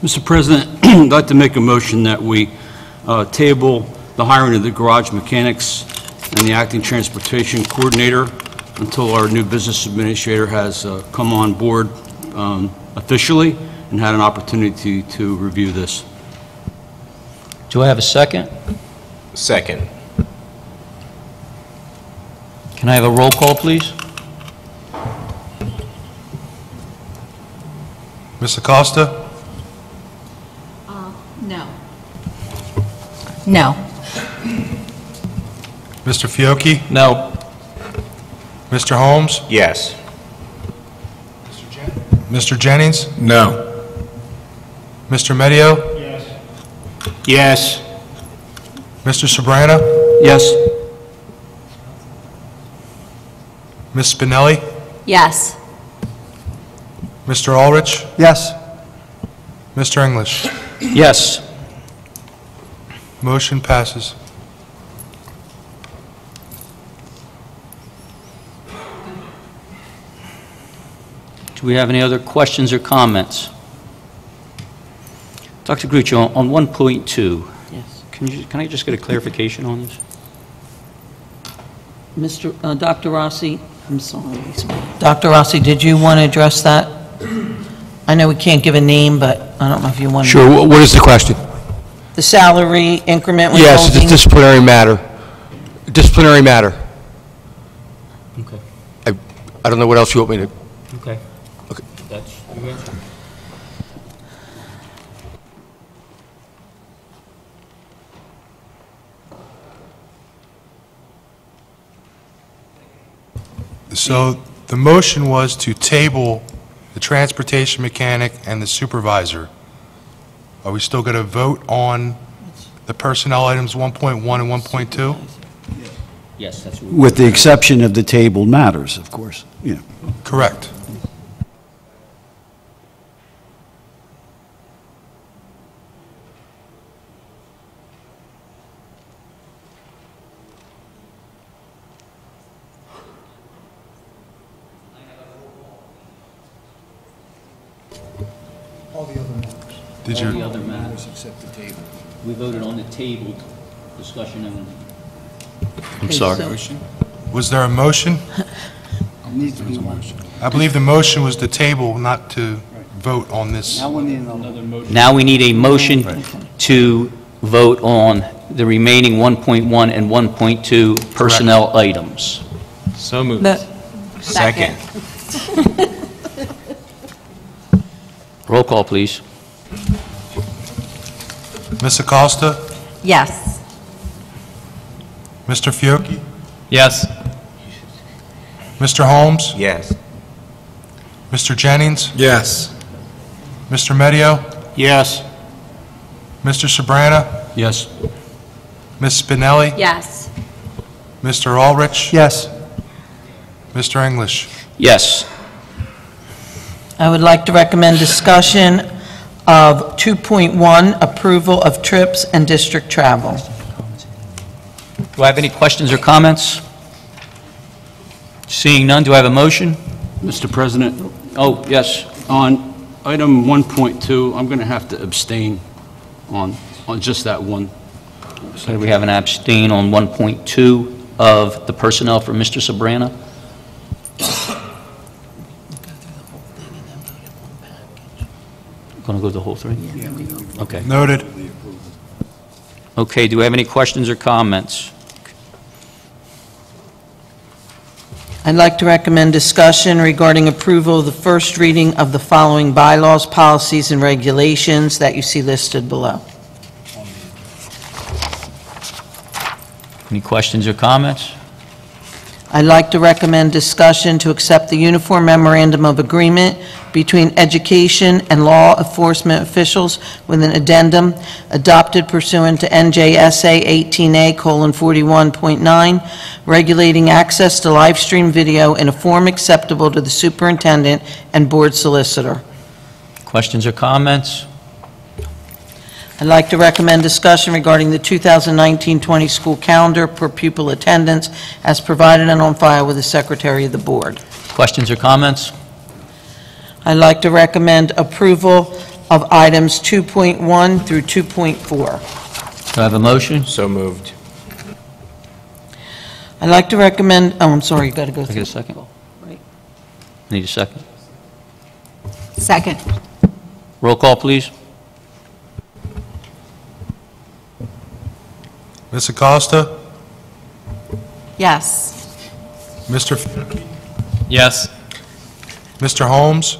Mr. President, I'd like to make a motion that we table the hiring of the garage mechanics and the acting transportation coordinator until our new business administrator has come on board officially and had an opportunity to review this. Do I have a second? Second. Can I have a roll call, please? Ms. Acosta? No. No. Mr. Fiocchi? No. Mr. Holmes? Yes. Mr. Jennings? No. Mr. Medio? Yes. Mr. Sabrana? Yes. Ms. Spinelli? Yes. Mr. Ulrich? Yes. Mr. English? Yes. Motion passes. Do we have any other questions or comments? Dr. Gruccio, on 1.2, Yes. can I just get a clarification on this? Dr. Rossi, I'm sorry. Dr. Rossi, did you want to address that? I know we can't give a name, but I don't know if you want to. Sure, what is the question? The salary increment Yes, withholding? it's disciplinary matter. Disciplinary matter. Okay. I don't know what else you want me to... Okay. Okay. That's your answer. So the motion was to table the transportation mechanic and the supervisor. Are we still going to vote on the personnel items 1.1 and 1.2? Yes, that's what With the exception of the tabled matters, of course. Yeah. Correct. All the other matters. Did all the you? other matters. Except the table. We voted on the tabled discussion and... I'm Okay, sorry. so- Was there a motion? Needs to be one. I believe the motion was to table, not to vote on this. Now we need another. Now we need a motion to vote on the remaining 1.1 and 1.2 personnel items. So moved. Second. Roll call, please. Ms. Acosta? Yes. Mr. Fiocchi? Yes. Mr. Holmes? Yes. Mr. Jennings? Yes. Mr. Medio? Yes. Mr. Sabrana? Yes. Ms. Spinelli? Yes. Mr. Ulrich? Yes. Mr. English? Yes. I would like to recommend discussion of 2.1, approval of trips and district travel. Do I have any questions or comments? Seeing none, do I have a motion? Mr. President? Oh, yes. On item 1.2, I'm going to have to abstain on just that one. So we have an abstain on 1.2 of the personnel for Mr. Sabrana. Going to go to the whole thing? Okay. Noted. Okay, do we have any questions or comments? I'd like to recommend discussion regarding approval of the first reading of the following bylaws, policies, and regulations that you see listed below. Any questions or comments? I'd like to recommend discussion to accept the Uniform Memorandum of Agreement between education and law enforcement officials with an addendum adopted pursuant to NJSA 18A:41.9, regulating access to live stream video in a form acceptable to the superintendent and board solicitor. Questions or comments? I'd like to recommend discussion regarding the 2019-20 school calendar per pupil attendance as provided and on file with the Secretary of the Board. Questions or comments? I'd like to recommend approval of items 2.1 through 2.4. Do I have a motion? So moved. I'd like to recommend, oh, I'm sorry, you got to go Can I through. get a second? Need a second. Second. Roll call, please. Ms. Acosta? Yes. Mr. Yes. Mr. Holmes?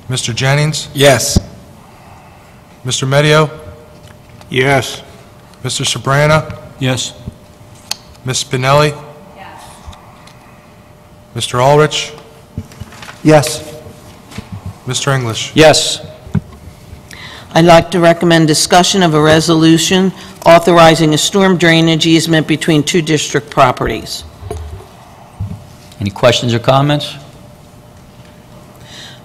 Mr. Jennings? Yes. Mr. Medio? Yes. Mr. Sabrana? Yes. Ms. Spinelli? Mr. Ulrich? Yes. Mr. English? Yes. I'd like to recommend discussion of a resolution authorizing a storm drainage easement between two district properties. Any questions or comments?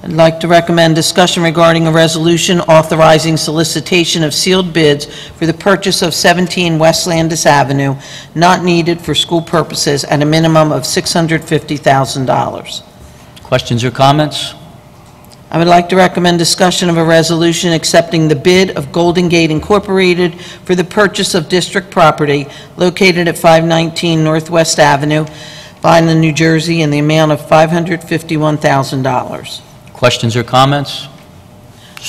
I'd like to recommend discussion regarding a resolution authorizing solicitation of sealed bids for the purchase of 17 West Landis Avenue, not needed for school purposes, at a minimum of $650,000. Questions or comments? I would like to recommend discussion of a resolution accepting the bid of Golden Gate Incorporated for the purchase of district property located at 519 Northwest Avenue, Vineland, New Jersey, in the amount of $551,000. Questions or comments?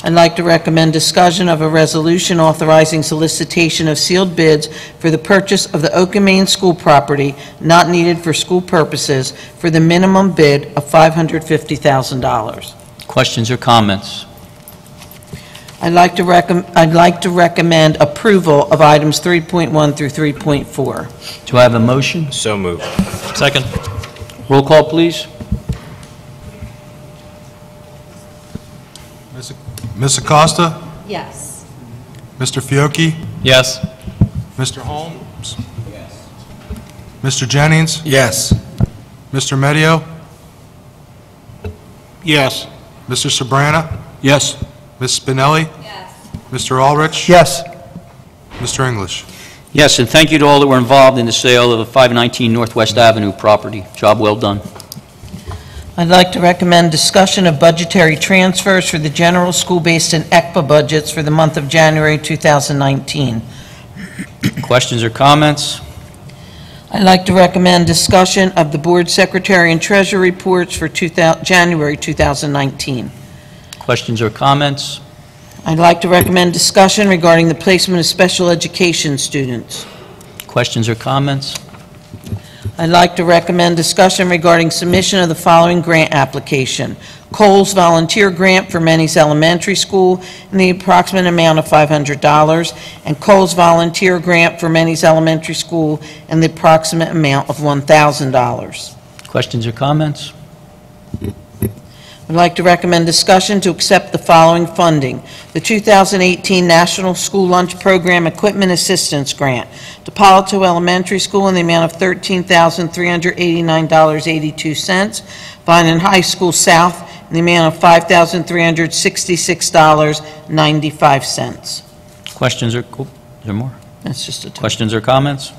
I'd like to recommend discussion of a resolution authorizing solicitation of sealed bids for the purchase of the Oakamain School property not needed for school purposes for the minimum bid of $550,000. Questions or comments? I'd like to recommend approval of items 3.1 through 3.4. Do I have a motion? So moved. Second. Roll call, please. Ms. Acosta? Yes. Mr. Fiocchi? Yes. Mr. Holmes? Mr. Jennings? Yes. Mr. Medio? Yes. Mr. Sabrana? Yes. Ms. Spinelli? Yes. Mr. Ulrich? Yes. Mr. English? Yes, and thank you to all that were involved in the sale of the 519 Northwest Avenue property. Job well done. I'd like to recommend discussion of budgetary transfers for the general school-based and ECPA budgets for the month of January 2019. Questions or comments? I'd like to recommend discussion of the board secretary and treasurer reports for January 2019. Questions or comments? I'd like to recommend discussion regarding the placement of special education students. Questions or comments? I'd like to recommend discussion regarding submission of the following grant application. Coles Volunteer Grant for Menny's Elementary School in the approximate amount of $500, and Coles Volunteer Grant for Menny's Elementary School in the approximate amount of $1,000. Questions or comments? I'd like to recommend discussion to accept the following funding. The 2018 National School Lunch Program Equipment Assistance Grant to Palo Alto Elementary School in the amount of $13,389.82. Vineland High School South in the amount of $5,366.95. Questions or, is there more? That's just a total. Questions or comments?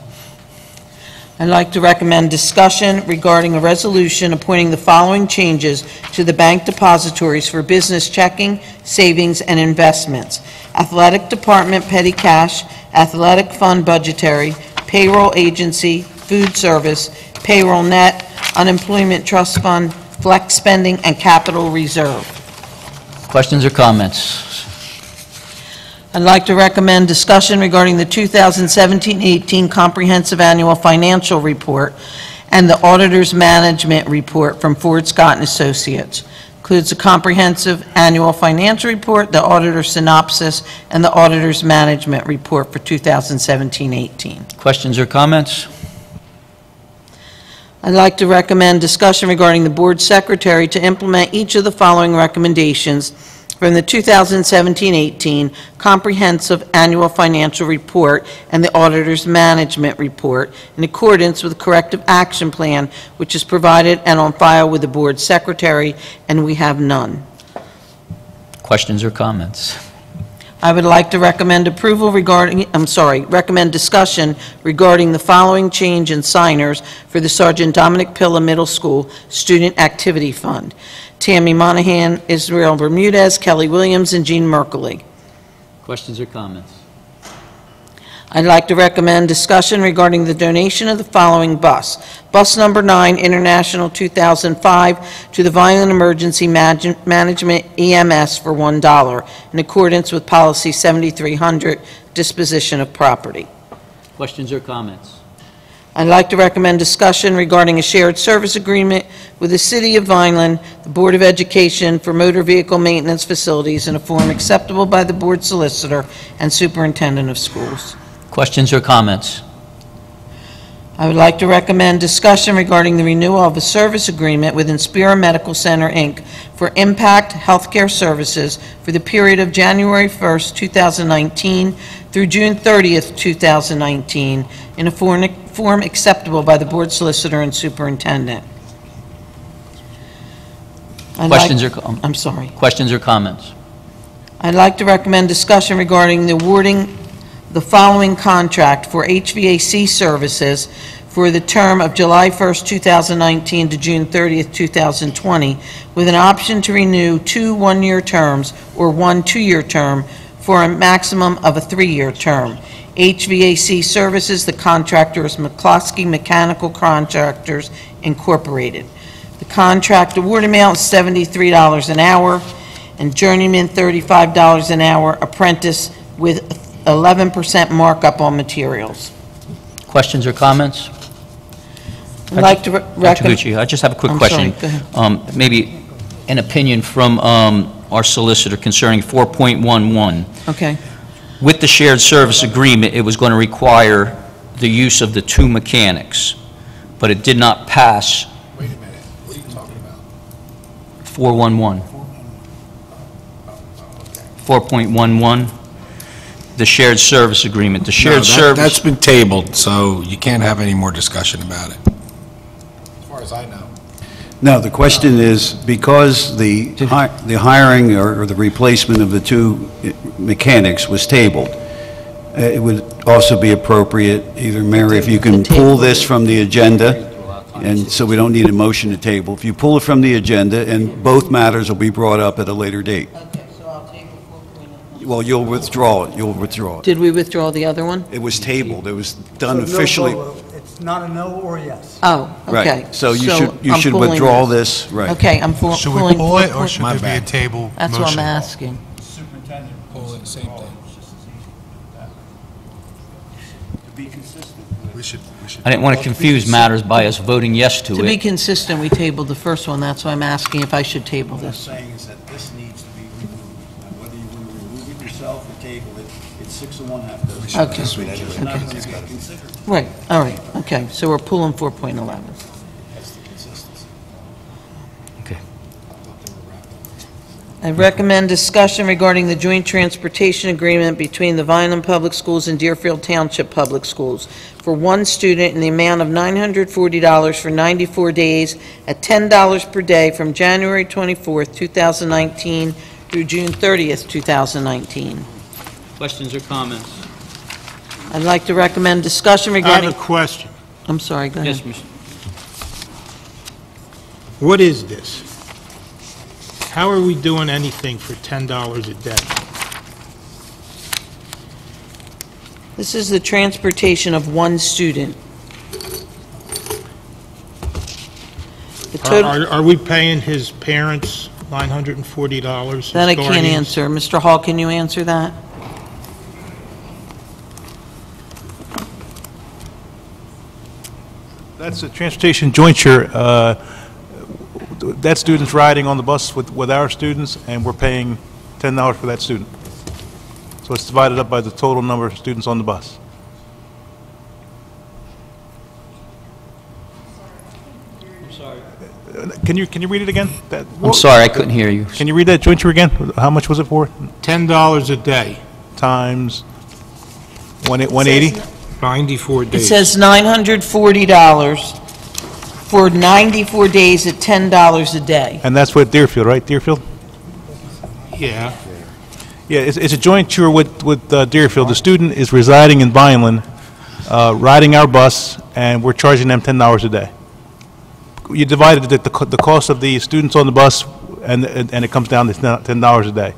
I'd like to recommend discussion regarding a resolution appointing the following changes to the bank depositories for business checking, savings, and investments. Athletic Department petty cash, Athletic Fund budgetary, payroll agency, food service, payroll net, unemployment trust fund, flex spending, and capital reserve. Questions or comments? I'd like to recommend discussion regarding the 2017-18 Comprehensive Annual Financial Report and the Auditor's Management Report from Ford Scott and Associates. Includes a comprehensive annual financial report, the auditor's synopsis, and the auditor's management report for 2017-18. Questions or comments? I'd like to recommend discussion regarding the board secretary to implement each of the following recommendations from the 2017-18 Comprehensive Annual Financial Report and the Auditor's Management Report in accordance with the corrective action plan, which is provided and on file with the board secretary, and we have none. Questions or comments? I would like to recommend approval regarding, recommend discussion regarding the following change in signers for the Sergeant Dominic Pilla Middle School Student Activity Fund. Tammy Monahan, Israel Bermudez, Kelly Williams, and Jean Merkley. Questions or comments? I'd like to recommend discussion regarding the donation of the following bus. Bus number 9, International 2005, to the Vineland Emergency Management EMS for $1, in accordance with Policy 7300, Disposition of Property. Questions or comments? I'd like to recommend discussion regarding a shared service agreement with the City of Vineland, the Board of Education for motor vehicle maintenance facilities in a form acceptable by the Board Solicitor and Superintendent of Schools. Questions or comments? I would like to recommend discussion regarding the renewal of a service agreement with Inspira Medical Center, Inc. for Impact Healthcare Services for the period of January 1st, 2019 through June 30th, 2019, in a form acceptable by the Board Solicitor and Superintendent. Questions or comments? I'd like to recommend discussion regarding the awarding the following contract for HVAC services for the term of July 1st, 2019 to June 30th, 2020, with an option to renew 2 one-year terms or 1 two-year term for a maximum of a 3-year term. HVAC services, the contractor is McCloskey Mechanical Contractors, Incorporated. The contract award amount is $73 an hour, and journeyman $35 an hour, apprentice with 11% markup on materials. Questions or comments? I'd like to Dr. Gucci, I just have a quick question. Sorry, go ahead. Maybe an opinion from our solicitor concerning 4.11. Okay. With the shared service agreement, it was going to require the use of the 2 mechanics, but it did not pass. Wait a minute, what are you talking about? 4.11. 4.11. The shared service agreement. The shared service. That's been tabled, so you can't have any more discussion about it. As far as I know. No, the question is, because the hiring or the replacement of the 2 mechanics was tabled, it would also be appropriate, either, Mary, if you can pull this from the agenda, and so we don't need a motion to table. If you pull it from the agenda, and both matters will be brought up at a later date. Okay, so I'll table 4.11. Well, you'll withdraw it. You'll withdraw it. Did we withdraw the other one? It was tabled. It was done So no officially. vote. It's not a no or yes. Oh, okay. Right. So you I'm should pulling withdraw this, right. Okay, I'm Should we pulling. pull it, or should My there be a bad. table That's what I'm motion? asking. Pull it, same thing. To be consistent. We should. I didn't want to confuse matters by us voting yes to To be it. consistent, we tabled the first one. That's why I'm asking if I should table What I'm this. saying is that this needs to be removed. Now, whether you want to remove it yourself or table it, it's 6 of one, half dozen. Okay. It's not Okay. going to get considered. Right, all right, okay. So we're pulling 4.11. That's the consistency. Okay. I recommend discussion regarding the joint transportation agreement between the Vineland Public Schools and Deerfield Township Public Schools for 1 student in the amount of $940 for 94 days at $10 per day from January 24th, 2019 through June 30th, 2019. Questions or comments? I'd like to recommend discussion I have regarding... a question. I'm sorry, go ahead. Yes, Mr. What is this? How are we doing anything for $10 a day? This is the transportation of 1 student. The total... Are we paying his parents $940? his That I can't guardians? answer. Mr. Hall, can you answer that? That's a transportation jointure. That student's riding on the bus with our students, and we're paying $10 for that student. So it's divided up by the total number of students on the bus. I'm sorry. Can you read it again? I'm sorry, I couldn't hear you. Can you read that jointure again? How much was it for? $10 a day. Times 180? 94 It days. says $940 for 94 days at $10 a day. And that's with Deerfield, right? Deerfield? Yeah. Yeah, it's a jointure with Deerfield. The student is residing in Vineland, riding our bus, and we're charging them $10 a day. You divided the cost of the students on the bus, and it comes down to $10 a day.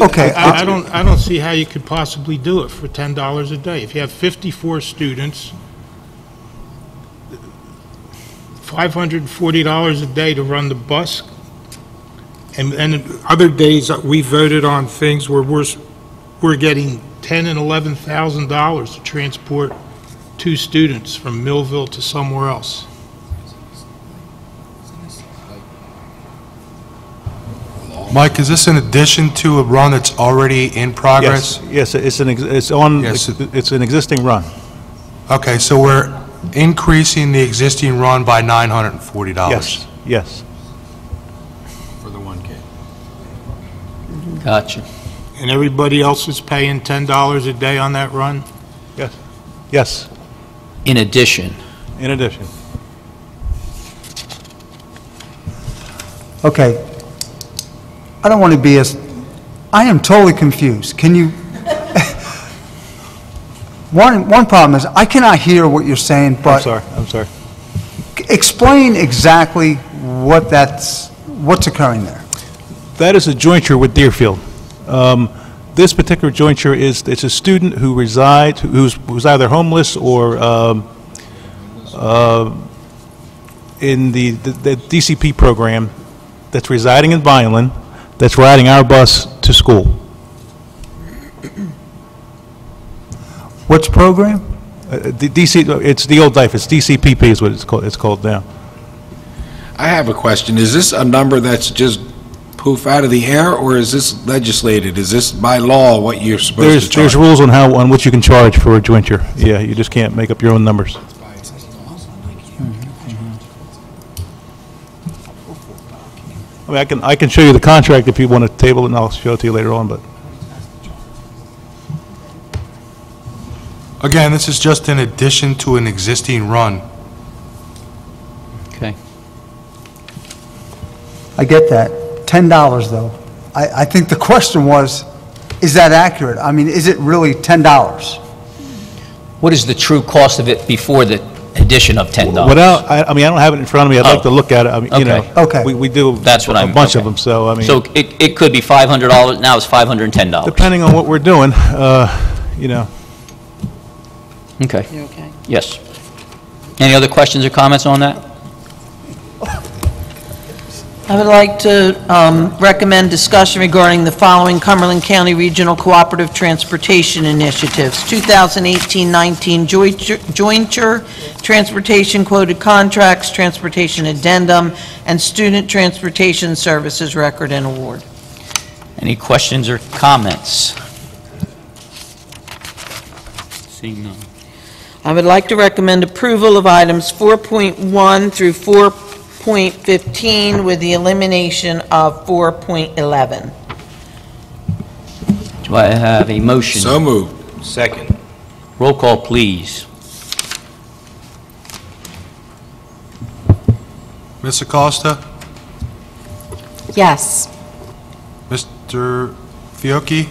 Okay. I don't see how you could possibly do it for $10 a day. If you have 54 students, $540 a day to run the bus, and other days we voted on things where we're getting $10,000 and $11,000 to transport 2 students from Millville to somewhere else. Mike, is this in addition to a run that's already in progress? Yes, it's an existing run. Okay, so we're increasing the existing run by $940? Yes. For the 1K. Gotcha. And everybody else is paying $10 a day on that run? Yes. In addition. Okay. I don't want to be I am totally confused. Can you, one problem is I cannot hear what you're saying, but. I'm sorry. Explain exactly what's occurring there. That is a jointure with Deerfield. This particular jointure it's a student who resides, who's either homeless or in the DCP program that's residing in Vineland, that's riding our bus to school. Which program? It's the old life. It's DCPP is what it's called now. I have a question. Is this a number that's just poof out of the air, or is this legislated? Is this by law what you're supposed to charge? There's rules on what you can charge for a jointure. Yeah, you just can't make up your own numbers. I mean, I can show you the contract if you want to table it, and I'll show it to you later on, but. Again, this is just in addition to an existing run. Okay. I get that. $10 though. I think the question was, is that accurate? I mean, is it really $10? What is the true cost of it before the addition of $10? I don't have it in front of me. I'd like to look at it. I mean, Okay. we do That's what a bunch of them, so I mean. So it could be $500, now it's $510. Depending on what we're doing, Okay. You okay? Yes. Any other questions or comments on that? I would like to recommend discussion regarding the following Cumberland County Regional Cooperative Transportation Initiatives: 2018-19 jointure, transportation quoted contracts, transportation addendum, and student transportation services record and award. Any questions or comments? Seeing none. I would like to recommend approval of items 4.1 through 4.15 with the elimination of 4.11. Do I have a motion? So moved. Second. Roll call, please. Ms. Acosta? Yes. Mr. Fiocchi?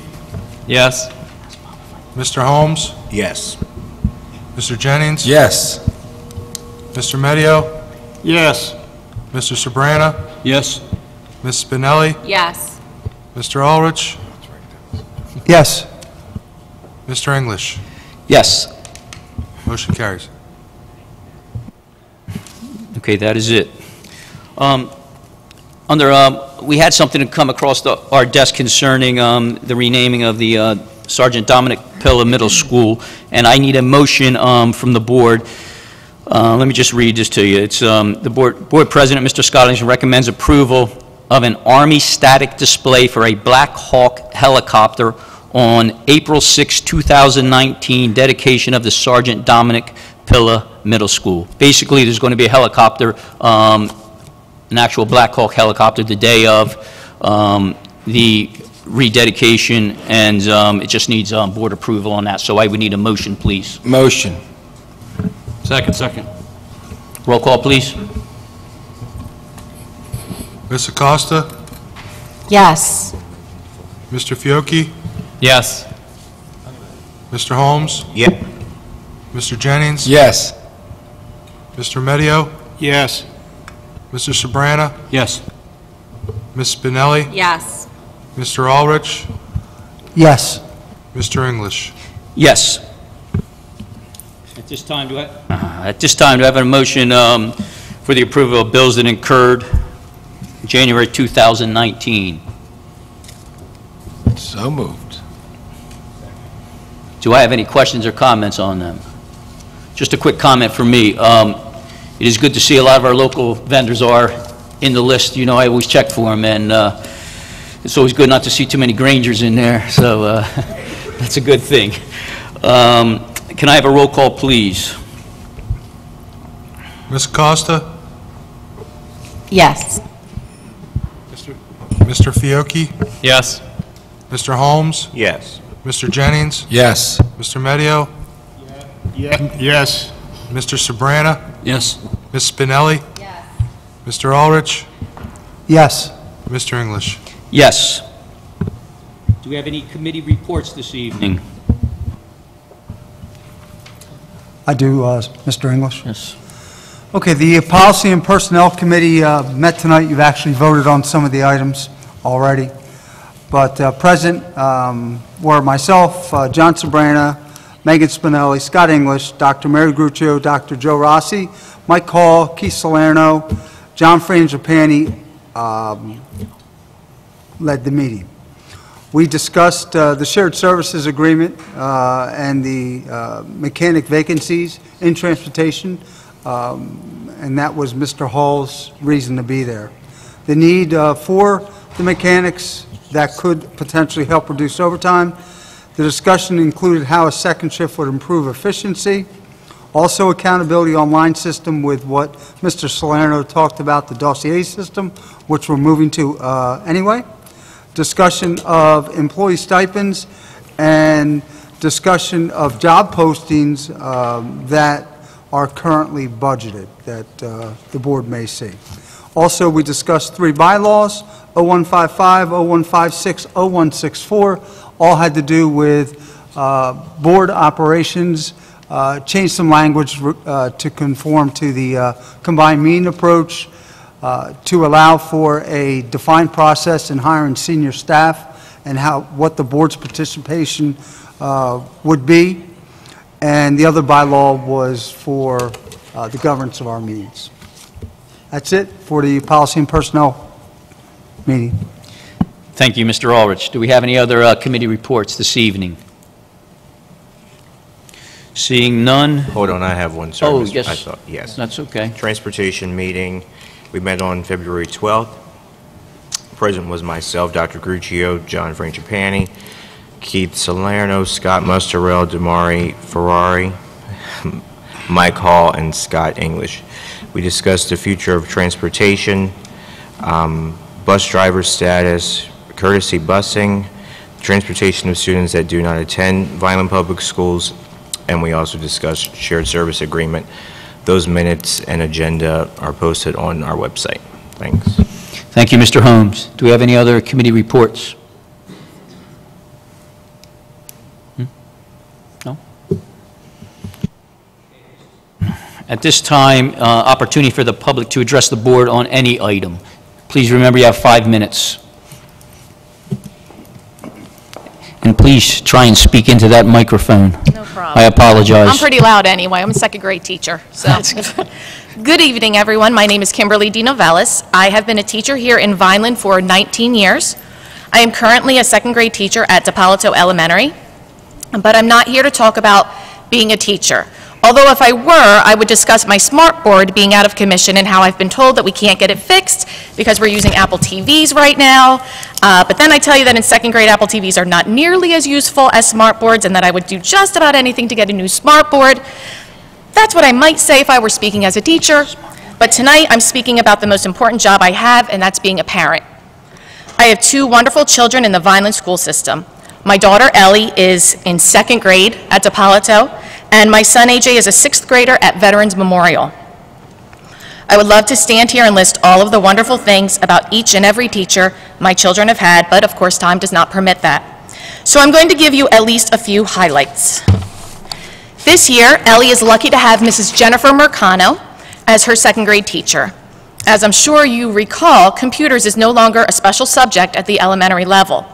Yes. Mr. Holmes? Yes. Mr. Jennings? Yes. Mr. Medio? Yes. Mr. Sabrana? Yes. Ms. Spinelli? Yes. Mr. Ulrich? Yes. Mr. English? Yes. Motion carries. Okay, that is it. We had something to come across our desk concerning the renaming of the Sergeant Dominic Pilla Middle School, and I need a motion from the board. Let me just read this to you. It's the board president, Mr. Scottish, recommends approval of an Army static display for a Black Hawk helicopter on April 6, 2019, dedication of the Sergeant Dominic Pilla Middle School. Basically, there's going to be a helicopter, an actual Black Hawk helicopter, the day of the rededication, and it just needs board approval on that. So I would need a motion, please. Motion. Second. Roll call, please. Ms. Acosta? Yes. Mr. Fiocchi? Yes. Mr. Holmes? Yep. Mr. Jennings? Yes. Mr. Medio? Yes. Mr. Sabrana? Yes. Ms. Spinelli? Yes. Mr. Ulrich? Yes. Mr. English? Yes. At this time, do I have a motion for the approval of bills that incurred January 2019? So moved. Do I have any questions or comments on them? Just a quick comment from me. It is good to see a lot of our local vendors are in the list. You know, I always check for them, and it's always good not to see too many Grangers in there, so that's a good thing. Can I have a roll call, please? Ms. Acosta? Yes. Mr. Fiocchi? Yes. Mr. Holmes? Yes. Mr. Jennings? Yes. Mr. Medio? Yes. Mr. Sabrana? Yes. Ms. Spinelli? Yes. Mr. Ulrich? Yes. Mr. English? Yes. Do we have any committee reports this evening? I do, Mr. English. Yes. Okay, the Policy and Personnel Committee met tonight. You've actually voted on some of the items already. But present were myself, John Sabrana, Megan Spinelli, Scott English, Dr. Mary Gruccio, Dr. Joe Rossi, Mike Hall, Keith Salerno, John Frangipani led the meeting. We discussed the shared services agreement and the mechanic vacancies in transportation, and that was Mr. Hall's reason to be there. The need for the mechanics that could potentially help reduce overtime. The discussion included how a second shift would improve efficiency. Also, accountability online system with what Mr. Salerno talked about, the dossier system, which we're moving to anyway. Discussion of employee stipends and discussion of job postings that are currently budgeted that the board may see. Also, we discussed 3 bylaws, 0155, 0156, 0164, all had to do with board operations, changed some language to conform to the combined meeting approach, to allow for a defined process in hiring senior staff and what the board's participation would be. And the other bylaw was for the governance of our meetings. That's it for the Policy and Personnel meeting. Thank you, Mr. Ulrich. Do we have any other committee reports this evening? Seeing none. Hold on, I have one, sir. Oh, yes. I thought, yes. That's okay. Transportation meeting. We met on February 12th. Present was myself, Dr. Gruccio, John Frangipani, Keith Salerno, Scott Mustarell, Damari Ferrari, Mike Hall, and Scott English. We discussed the future of transportation, bus driver status, courtesy busing, transportation of students that do not attend Vineland Public Schools, and we also discussed shared service agreement. Those minutes and agenda are posted on our website. Thanks. Thank you, Mr. Holmes. Do we have any other committee reports? No? At this time, opportunity for the public to address the board on any item. Please remember you have 5 minutes. And please try and speak into that microphone. No problem. I apologize. I'm pretty loud anyway. I'm a second grade teacher. So, good evening, everyone. My name is Kimberly DiNovellis. I have been a teacher here in Vineland for 19 years. I am currently a second grade teacher at DePalato Elementary. But I'm not here to talk about being a teacher. Although if I were, I would discuss my smart board being out of commission and how I've been told that we can't get it fixed because we're using Apple TVs right now. But then I tell you that in second grade, Apple TVs are not nearly as useful as smart boards and that I would do just about anything to get a new smart board. That's what I might say if I were speaking as a teacher. But tonight, I'm speaking about the most important job I have, and that's being a parent. I have two wonderful children in the Vineland school system. My daughter, Ellie, is in second grade at DePalato, and my son, AJ, is a sixth grader at Veterans Memorial. I would love to stand here and list all of the wonderful things about each and every teacher my children have had, but of course, time does not permit that. So I'm going to give you at least a few highlights. This year, Ellie is lucky to have Mrs. Jennifer Mercano as her second grade teacher. As I'm sure you recall, computers is no longer a special subject at the elementary level.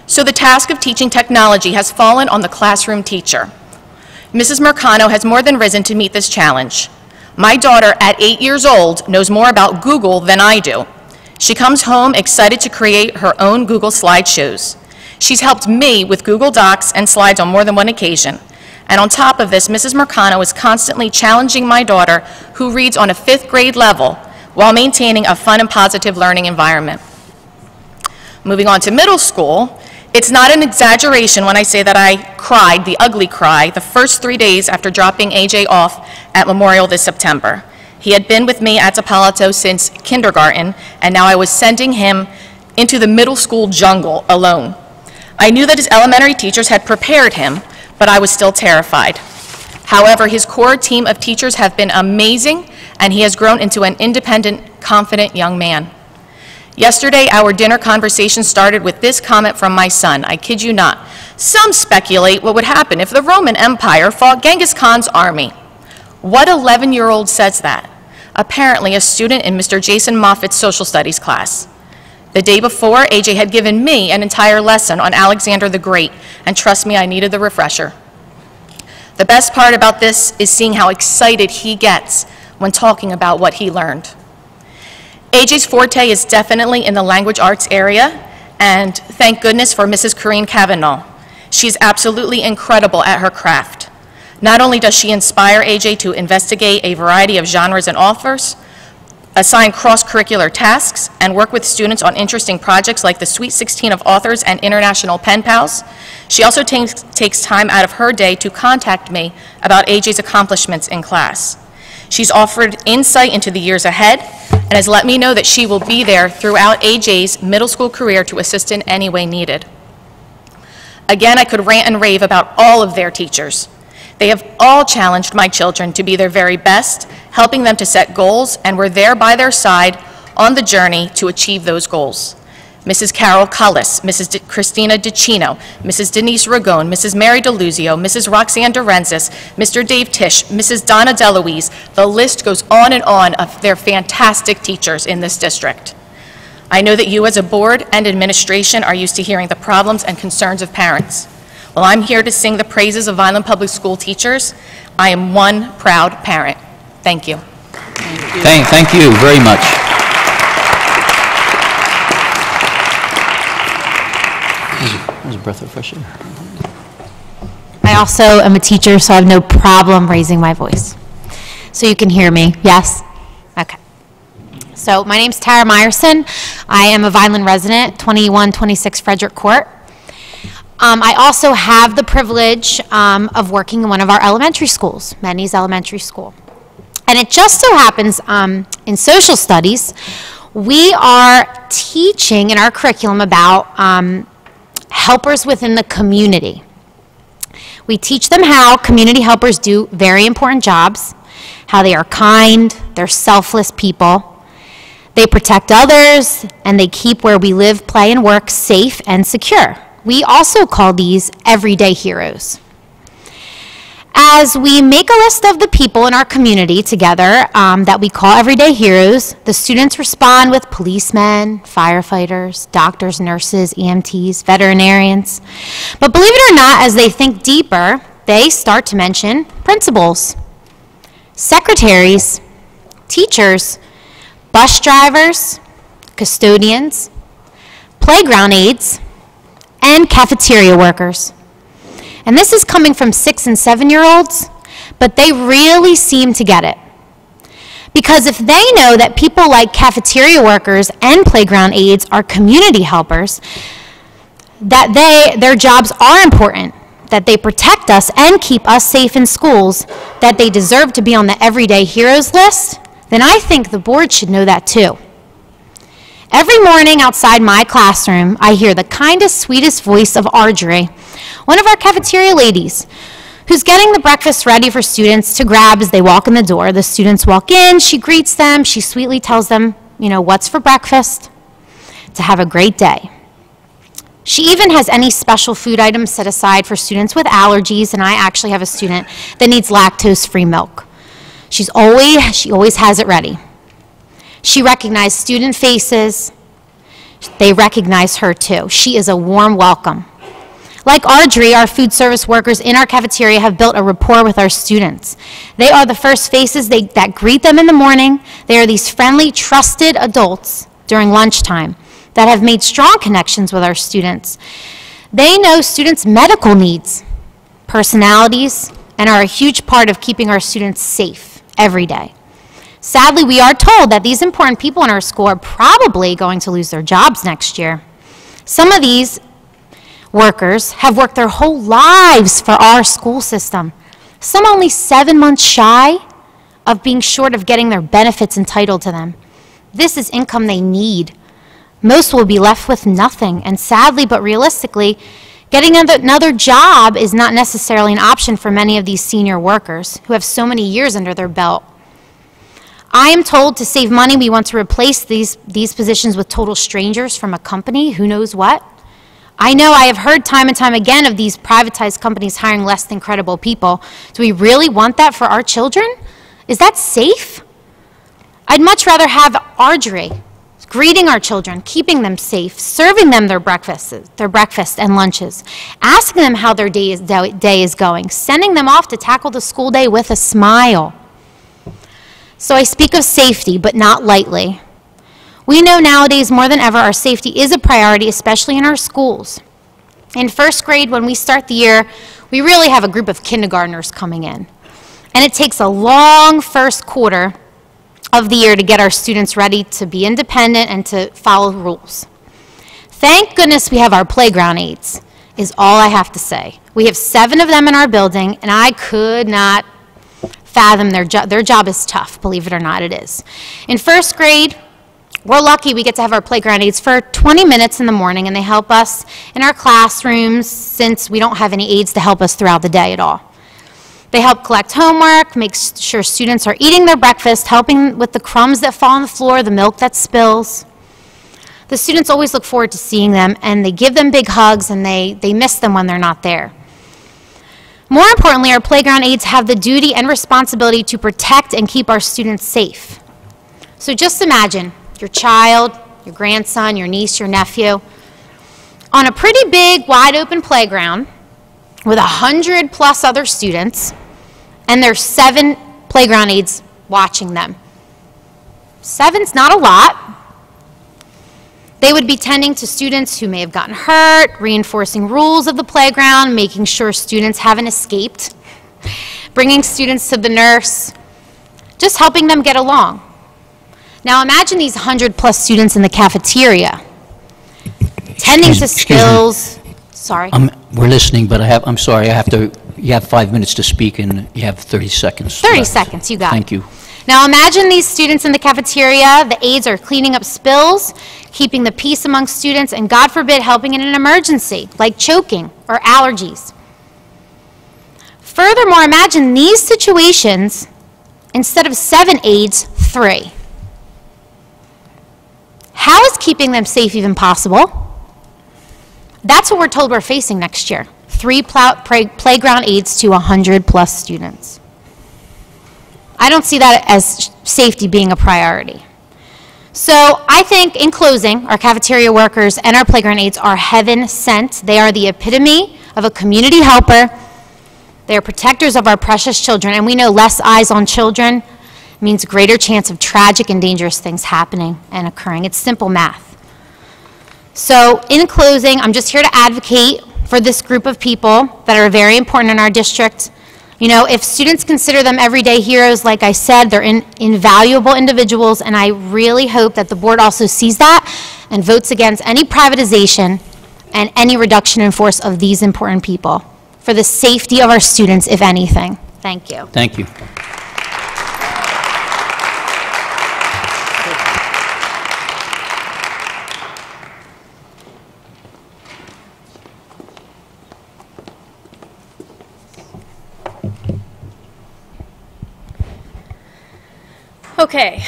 So the task of teaching technology has fallen on the classroom teacher. Mrs. Mercano has more than risen to meet this challenge. My daughter, at 8 years old, knows more about Google than I do. She comes home excited to create her own Google slideshows. She's helped me with Google Docs and slides on more than one occasion. And on top of this, Mrs. Mercano is constantly challenging my daughter, who reads on a 5th grade level, while maintaining a fun and positive learning environment. Moving on to middle school, it's not an exaggeration when I say that I cried, the ugly cry, the first 3 days after dropping AJ off at Memorial this September. He had been with me at DePalato since kindergarten, and now I was sending him into the middle school jungle alone. I knew that his elementary teachers had prepared him, but I was still terrified. However, his core team of teachers have been amazing, and he has grown into an independent, confident young man. Yesterday, our dinner conversation started with this comment from my son. I kid you not. Some speculate what would happen if the Roman Empire fought Genghis Khan's army. What 11-year-old says that? Apparently a student in Mr. Jason Moffat's social studies class. The day before, AJ had given me an entire lesson on Alexander the Great, and trust me, I needed the refresher. The best part about this is seeing how excited he gets when talking about what he learned. AJ's forte is definitely in the language arts area, and thank goodness for Mrs. Corrine Cavanaugh. She's absolutely incredible at her craft. Not only does she inspire AJ to investigate a variety of genres and authors, assign cross-curricular tasks, and work with students on interesting projects like the Sweet 16 of Authors and International Pen Pals, she also takes time out of her day to contact me about AJ's accomplishments in class. She's offered insight into the years ahead and has let me know that she will be there throughout AJ's middle school career to assist in any way needed. Again, I could rant and rave about all of their teachers. They have all challenged my children to be their very best, helping them to set goals, and were there by their side on the journey to achieve those goals. Mrs. Carol Cullis, Mrs. Christina DiCino, Mrs. Denise Ragone, Mrs. Mary DeLuzio, Mrs. Roxanne Dorenzis, Mr. Dave Tisch, Mrs. Donna DeLuise. The list goes on and on of their fantastic teachers in this district. I know that you as a board and administration are used to hearing the problems and concerns of parents. Well, I'm here to sing the praises of Vineland Public School teachers. I am one proud parent. Thank you. Thank you very much. There's a breath of fresh air. I also am a teacher, so I have no problem raising my voice. So you can hear me, yes? Okay. So my name's Tara Meyerson. I am a Vineland resident, 2126 Frederick Court. I also have the privilege of working in one of our elementary schools, Menny's Elementary School. And it just so happens in social studies, we are teaching in our curriculum about helpers within the community. We teach them how community helpers do very important jobs, how they are kind, they're selfless people. They protect others, and they keep where we live, play, and work safe and secure. We also call these everyday heroes. As we make a list of the people in our community together that we call everyday heroes, the students respond with policemen, firefighters, doctors, nurses, EMTs, veterinarians. But believe it or not, as they think deeper, they start to mention principals, secretaries, teachers, bus drivers, custodians, playground aides, and cafeteria workers. And this is coming from 6- and 7-year-olds, but they really seem to get it. Because if they know that people like cafeteria workers and playground aides are community helpers, that their jobs are important, that they protect us and keep us safe in schools, that they deserve to be on the everyday heroes list, then I think the board should know that too. Every morning outside my classroom, I hear the kindest, sweetest voice of Audrey, one of our cafeteria ladies, who's getting the breakfast ready for students to grab as they walk in the door. The students walk in, she greets them, she sweetly tells them, what's for breakfast, to have a great day. She even has any special food items set aside for students with allergies, and I actually have a student that needs lactose-free milk. She always has it ready. She recognized student faces. They recognize her too. She is a warm welcome. Like Audrey, our food service workers in our cafeteria have built a rapport with our students. They are the first faces that greet them in the morning. They are these friendly, trusted adults during lunchtime that have made strong connections with our students. They know students' medical needs, personalities, and are a huge part of keeping our students safe every day. Sadly, we are told that these important people in our school are probably going to lose their jobs next year. Some of these workers have worked their whole lives for our school system, some only 7 months shy of being short of getting their benefits entitled to them. This is income they need. Most will be left with nothing, and sadly but realistically, getting another job is not necessarily an option for many of these senior workers who have so many years under their belt. I am told to save money, we want to replace these positions with total strangers from a company, who knows what. I know I have heard time and time again of these privatized companies hiring less than credible people. Do we really want that for our children? Is that safe? I'd much rather have Audrey greeting our children, keeping them safe, serving them their breakfast and lunches, asking them how their day is going, sending them off to tackle the school day with a smile. So I speak of safety, but not lightly. We know nowadays more than ever our safety is a priority, especially in our schools. In first grade, when we start the year, we really have a group of kindergartners coming in. And it takes a long first quarter of the year to get our students ready to be independent and to follow rules. Thank goodness we have our playground aides, is all I have to say. We have 7 of them in our building, and I could not fathom their job. Their job is tough, believe it or not, it is. In first grade, we're lucky we get to have our playground aides for 20 minutes in the morning, and they help us in our classrooms since we don't have any aides to help us throughout the day at all. They help collect homework, make sure students are eating their breakfast, helping with the crumbs that fall on the floor, the milk that spills. The students always look forward to seeing them, and they give them big hugs, and they miss them when they're not there. More importantly, our playground aides have the duty and responsibility to protect and keep our students safe. So just imagine your child, your grandson, your niece, your nephew, on a pretty big, wide open playground with 100+ other students, and there's 7 playground aides watching them. 7's not a lot. They would be tending to students who may have gotten hurt, reinforcing rules of the playground, making sure students haven't escaped, bringing students to the nurse, just helping them get along. Now imagine these 100+ students in the cafeteria, tending to spills. Sorry. We're listening, but I'm sorry, you have 5 minutes to speak and you have 30 seconds. 30 seconds, you got it. Thank you. Now imagine these students in the cafeteria, the aides are cleaning up spills, keeping the peace among students, and God forbid, helping in an emergency, like choking or allergies. Furthermore, imagine these situations, instead of 7 aides, 3. How is keeping them safe even possible? That's what we're told we're facing next year. 3 playground aides to 100+ students. I don't see that as safety being a priority. So I think, in closing, our cafeteria workers and our playground aides are heaven sent. They are the epitome of a community helper. They are protectors of our precious children, and we know less eyes on children means greater chance of tragic and dangerous things happening and occurring. It's simple math. So in closing, I'm just here to advocate for this group of people that are very important in our district. You know, if students consider them everyday heroes, like I said, they're invaluable individuals, and I really hope that the board also sees that and votes against any privatization and any reduction in force of these important people for the safety of our students, if anything. Thank you. Thank you. Okay,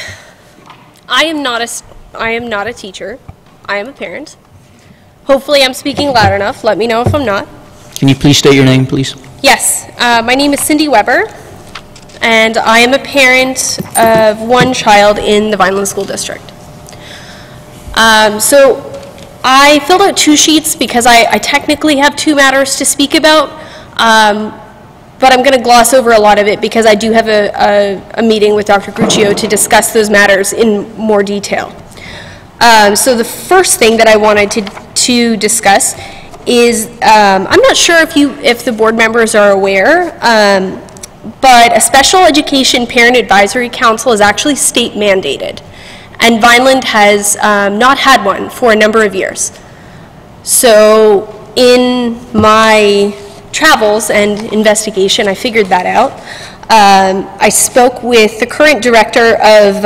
I am not a teacher. I am a parent. Hopefully I'm speaking loud enough. Let me know if I'm not. Can you please state your name, please? Yes, my name is Cindy Weber, and I am a parent of one child in the Vineland School District. So I filled out 2 sheets because I technically have 2 matters to speak about, but I'm going to gloss over a lot of it because I do have a meeting with Dr. Gruccio to discuss those matters in more detail. So the first thing that I wanted to discuss is, I'm not sure if the board members are aware, but a special education parent advisory council is actually state mandated, and Vineland has not had one for a number of years. So in my travels and investigation, I figured that out. I spoke with the current director of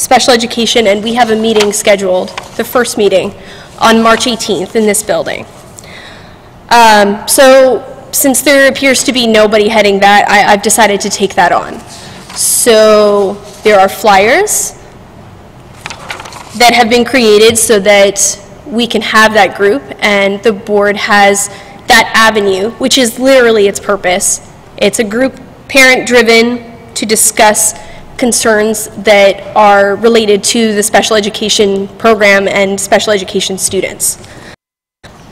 special education, and we have a meeting scheduled, the first meeting, on March 18th in this building. So since there appears to be nobody heading that, I've decided to take that on. So there are flyers that have been created so that we can have that group, and the board has that avenue, which is literally its purpose. It's a group parent-driven to discuss concerns that are related to the special education program and special education students.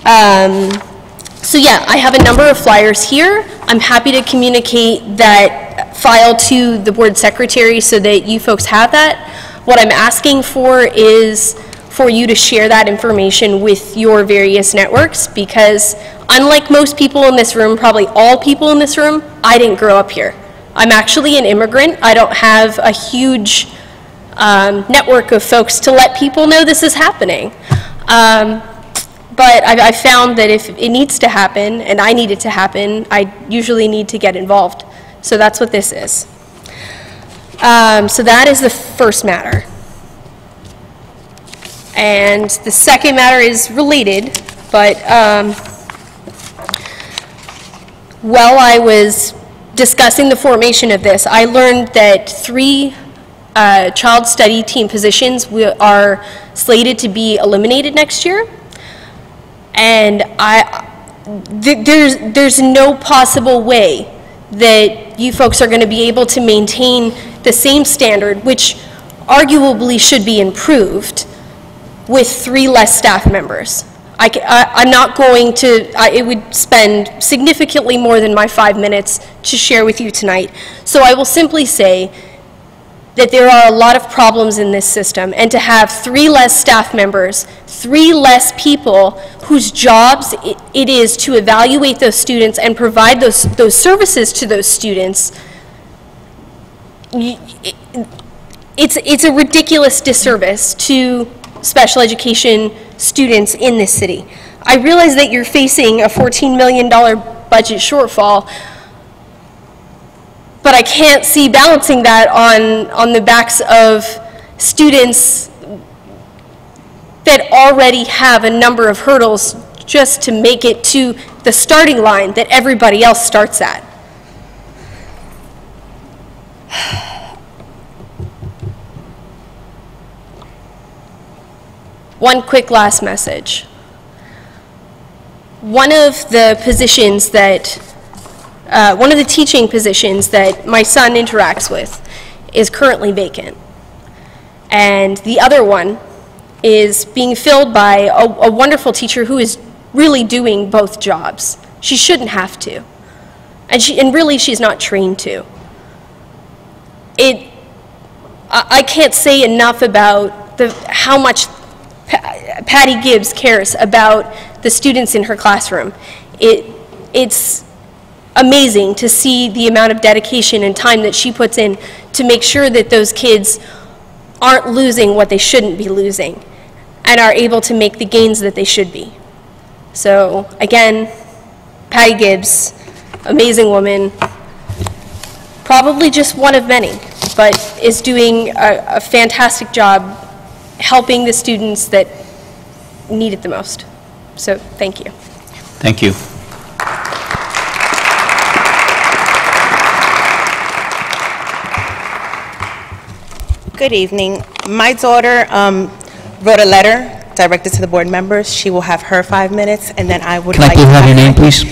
So yeah, I have a number of flyers here. I'm happy to communicate that file to the board secretary so that you folks have that. What I'm asking for is for you to share that information with your various networks, because unlike most people in this room, probably all people in this room, I didn't grow up here. I'm actually an immigrant. I don't have a huge network of folks to let people know this is happening. But I found that if it needs to happen, and I need it to happen, I usually need to get involved. So that's what this is. So that is the first matter. And the second matter is related, but while I was discussing the formation of this, I learned that 3 child study team positions are slated to be eliminated next year. And there's no possible way that you folks are going to be able to maintain the same standard, which arguably should be improved, with 3 less staff members. I'm not going to, it would spend significantly more than my 5 minutes to share with you tonight. So I will simply say that there are a lot of problems in this system, and to have 3 less staff members, 3 less people whose jobs it is to evaluate those students and provide those services to those students, it's a ridiculous disservice to special education students in this city. I realize that you're facing a $14 million budget shortfall, but I can't see balancing that on the backs of students that already have a number of hurdles just to make it to the starting line that everybody else starts at. One quick last message. One of the positions that, one of the teaching positions that my son interacts with is currently vacant. And the other one is being filled by a wonderful teacher who is really doing both jobs. She shouldn't have to. And really she's not trained to. I can't say enough about how much Patty Gibbs cares about the students in her classroom. It's amazing to see the amount of dedication and time that she puts in to make sure that those kids aren't losing what they shouldn't be losing and are able to make the gains that they should be. So again, Patty Gibbs, amazing woman, probably just one of many, but is doing a fantastic job helping the students that need it the most. So thank you. Thank you. Good evening. My daughter wrote a letter directed to the board members. She will have her 5 minutes, and then I would Can I like please to have your name, please?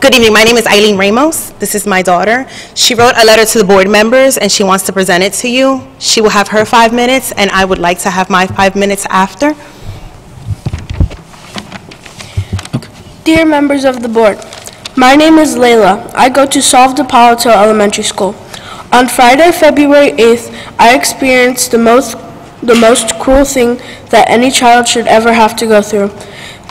Good evening. My name is Eileen Ramos. This is my daughter. She wrote a letter to the board members, and she wants to present it to you. She will have her 5 minutes, and I would like to have my 5 minutes after. Dear members of the board, my name is Layla. I go to Salve de Palato Elementary School. On Friday, February 8th, I experienced the most cruel thing that any child should ever have to go through.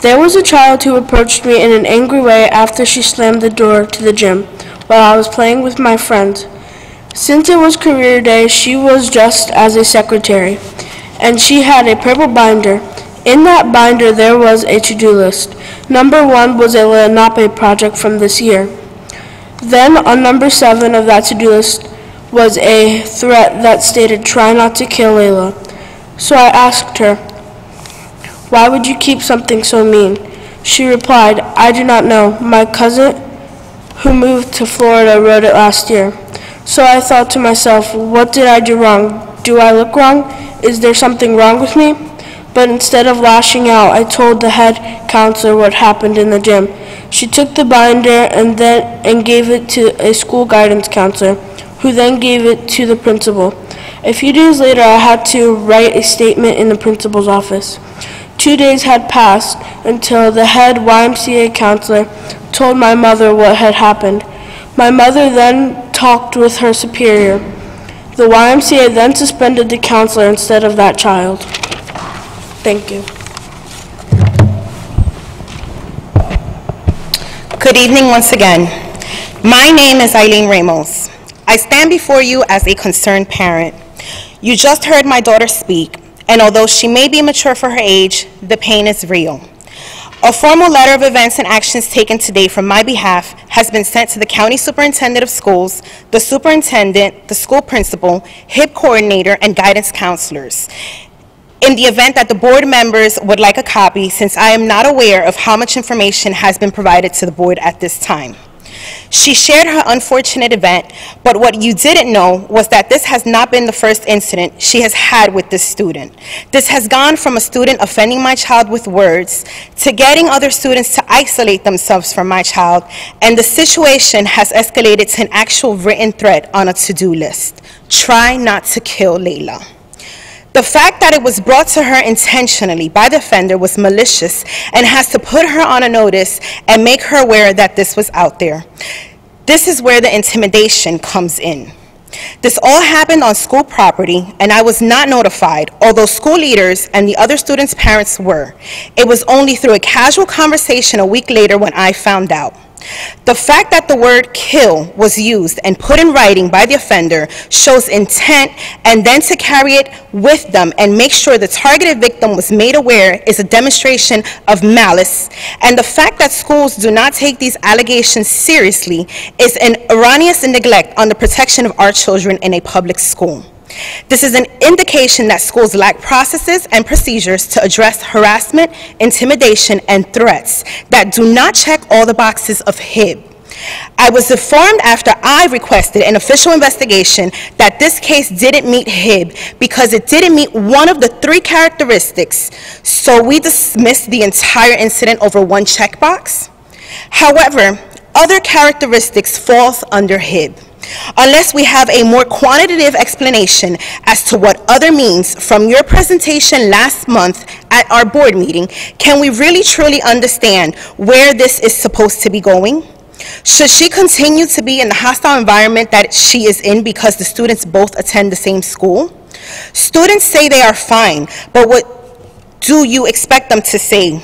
There was a child who approached me in an angry way after she slammed the door to the gym while I was playing with my friends. Since it was career day, she was dressed as a secretary, and she had a purple binder. In that binder, there was a to-do list. Number 1 was a Lenape project from this year. Then, on number 7 of that to-do list, was a threat that stated, "Try not to kill Layla." So I asked her, "Why would you keep something so mean?" She replied, "I do not know. My cousin who moved to Florida wrote it last year." So I thought to myself, what did I do wrong? Do I look wrong? Is there something wrong with me? But instead of lashing out, I told the head counselor what happened in the gym. She took the binder and gave it to a school guidance counselor, who then gave it to the principal. A few days later, I had to write a statement in the principal's office. 2 days had passed until the head YMCA counselor told my mother what had happened. My mother then talked with her superior. The YMCA then suspended the counselor instead of that child. Thank you. Good evening once again. My name is Eileen Ramos. I stand before you as a concerned parent. You just heard my daughter speak, and although she may be mature for her age, the pain is real. A formal letter of events and actions taken today from my behalf has been sent to the County Superintendent of Schools, the Superintendent, the school principal, HIB coordinator, and guidance counselors. In the event that the board members would like a copy, since I am not aware of how much information has been provided to the board at this time. She shared her unfortunate event, but what you didn't know was that this has not been the first incident she has had with this student. This has gone from a student offending my child with words to getting other students to isolate themselves from my child, and the situation has escalated to an actual written threat on a to-do list. Try not to kill Layla. The fact that it was brought to her intentionally by the offender was malicious and has to put her on a notice and make her aware that this was out there. This is where the intimidation comes in. This all happened on school property, and I was not notified, although school leaders and the other students' parents were. It was only through a casual conversation a week later when I found out. The fact that the word kill was used and put in writing by the offender shows intent, and then to carry it with them and make sure the targeted victim was made aware is a demonstration of malice. And the fact that schools do not take these allegations seriously is an erroneous neglect on the protection of our children in a public school. This is an indication that schools lack processes and procedures to address harassment, intimidation, and threats that do not check all the boxes of HIB. I was informed after I requested an official investigation that this case didn't meet HIB because it didn't meet one of the 3 characteristics, so we dismissed the entire incident over one checkbox. However, other characteristics falls under HIB. Unless we have a more quantitative explanation as to what other means from your presentation last month at our board meeting, can we really truly understand where this is supposed to be going? Should she continue to be in the hostile environment that she is in because the students both attend the same school? Students say they are fine, but what do you expect them to say?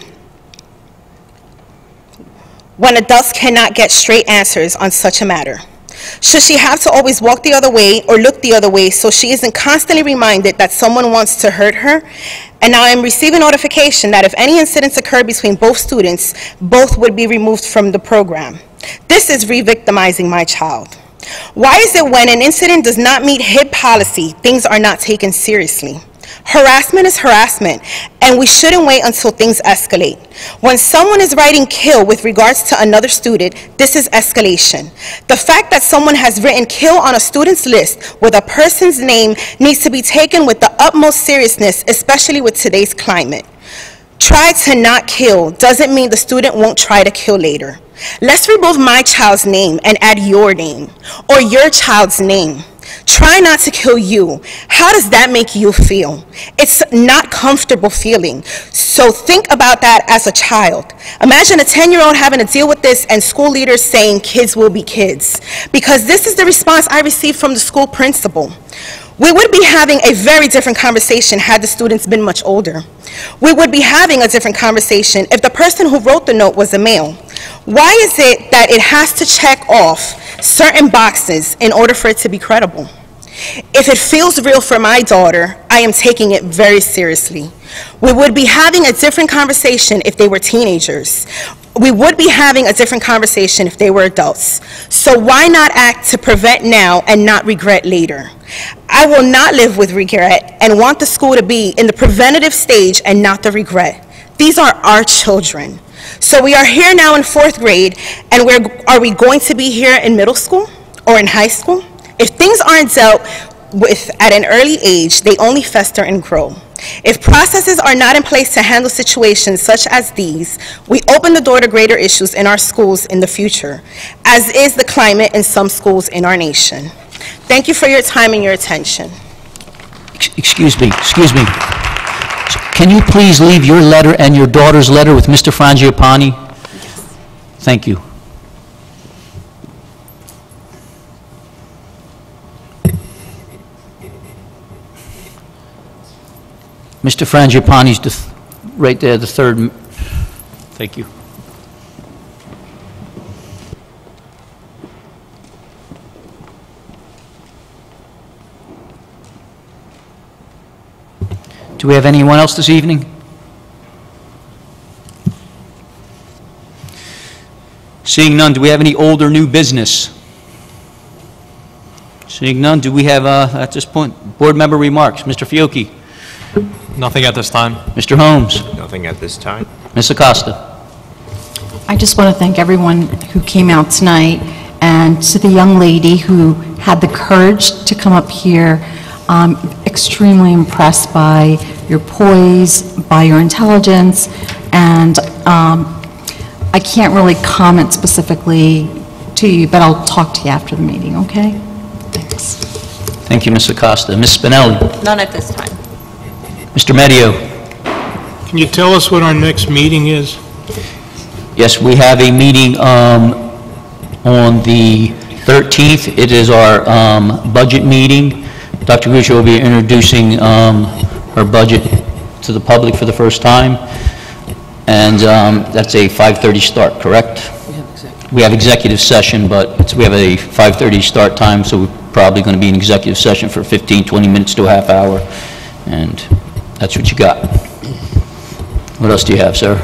when adults cannot get straight answers on such a matter? Should she have to always walk the other way or look the other way so she isn't constantly reminded that someone wants to hurt her? And now I'm receiving notification that if any incidents occur between both students, both would be removed from the program. This is re-victimizing my child. Why is it when an incident does not meet HIB policy, things are not taken seriously? Harassment is harassment, and we shouldn't wait until things escalate. When someone is writing kill with regards to another student, this is escalation. The fact that someone has written kill on a student's list with a person's name needs to be taken with the utmost seriousness, especially with today's climate. Try to not kill doesn't mean the student won't try to kill later. Let's remove my child's name and add your name, or your child's name. Try not to kill you. How does that make you feel? It's not comfortable feeling. So think about that as a child. Imagine a 10-year-old having to deal with this and school leaders saying kids will be kids. Because this is the response I received from the school principal. We would be having a very different conversation had the students been much older. We would be having a different conversation if the person who wrote the note was a male. Why is it that it has to check off certain boxes in order for it to be credible? If it feels real for my daughter, I am taking it very seriously. We would be having a different conversation if they were teenagers. We would be having a different conversation if they were adults. So why not act to prevent now and not regret later? I will not live with regret and want the school to be in the preventative stage and not the regret. These are our children. So we are here now in 4th grade, and are we going to be here in middle school or in high school? If things aren't dealt with at an early age, they only fester and grow. If processes are not in place to handle situations such as these, we open the door to greater issues in our schools in the future, as is the climate in some schools in our nation. Thank you for your time and your attention. Excuse me. Can you please leave your letter and your daughter's letter with Mr. Frangipani? Yes. Thank you. Mr. Frangipani's right there, the third. Thank you. Do we have anyone else this evening? Seeing none, do we have any old or new business? Seeing none, do we have, at this point, board member remarks? Mr. Fiocchi? Nothing at this time. Mr. Holmes? Nothing at this time. Ms. Acosta? I just want to thank everyone who came out tonight, and to the young lady who had the courage to come up here. I'm extremely impressed by your poise, by your intelligence, and I can't really comment specifically to you, but I'll talk to you after the meeting, okay? Thanks. Thank you, Ms. Acosta. Ms. Spinelli? None at this time. Mr. Medio? Can you tell us what our next meeting is? Yes, we have a meeting on the 13th. It is our budget meeting. Dr. Gruccio will be introducing her budget to the public for the first time, and that's a 5:30 start, correct? We have executive session, but we have a 5:30 start time, so we're probably going to be in executive session for 15, 20 minutes to a half hour, and that's what you got. What else do you have, sir?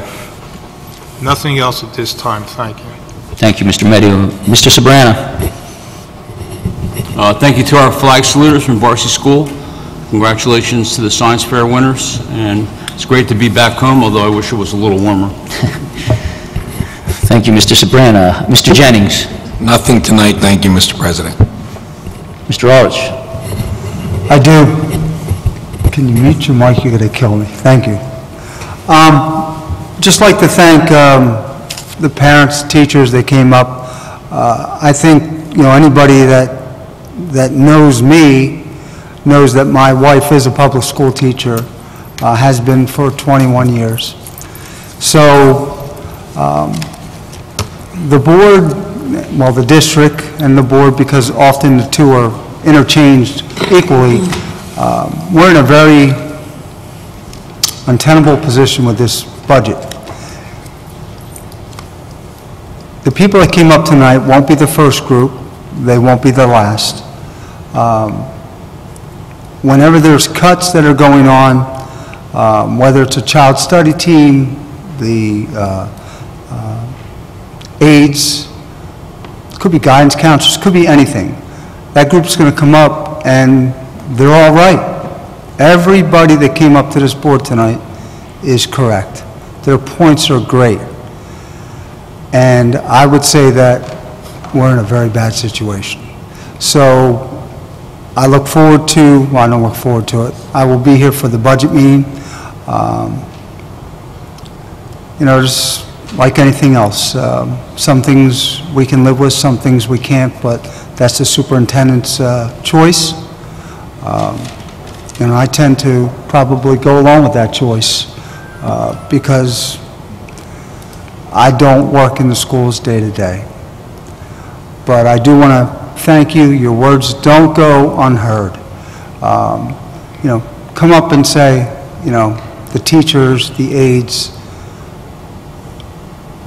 Nothing else at this time, thank you. Thank you, Mr. Medio. Mr. Sabrana? Thank you to our flag saluters from Varsity School. Congratulations to the science fair winners, and it's great to be back home, although I wish it was a little warmer. Thank you, Mr. Sabrana. Mr. Jennings? Nothing tonight, thank you, Mr. President. Mr. Orich? I do. Can you mute your mic? You're going to kill me. Thank you. Just like to thank the parents, teachers that came up. I think, anybody that knows me knows that my wife is a public school teacher, has been for 21 years. So the board, well, the district and the board, because often the two are interchanged equally, we're in a very untenable position with this budget. the people that came up tonight won't be the first group, they won't be the last. Whenever there's cuts that are going on, whether it's a child study team, the aides, could be guidance counselors, could be anything. That group's going to come up and they're all right. Everybody that came up to this board tonight is correct. Their points are great. And I would say that we're in a very bad situation. So I look forward to, well, I don't look forward to it. I will be here for the budget meeting. You know, just like anything else, some things we can live with, some things we can't, but that's the superintendent's choice. And I tend to probably go along with that choice because I don't work in the schools day to day. But I do want to thank you. Your words don't go unheard. You know, come up and say, you know, the teachers, the aides,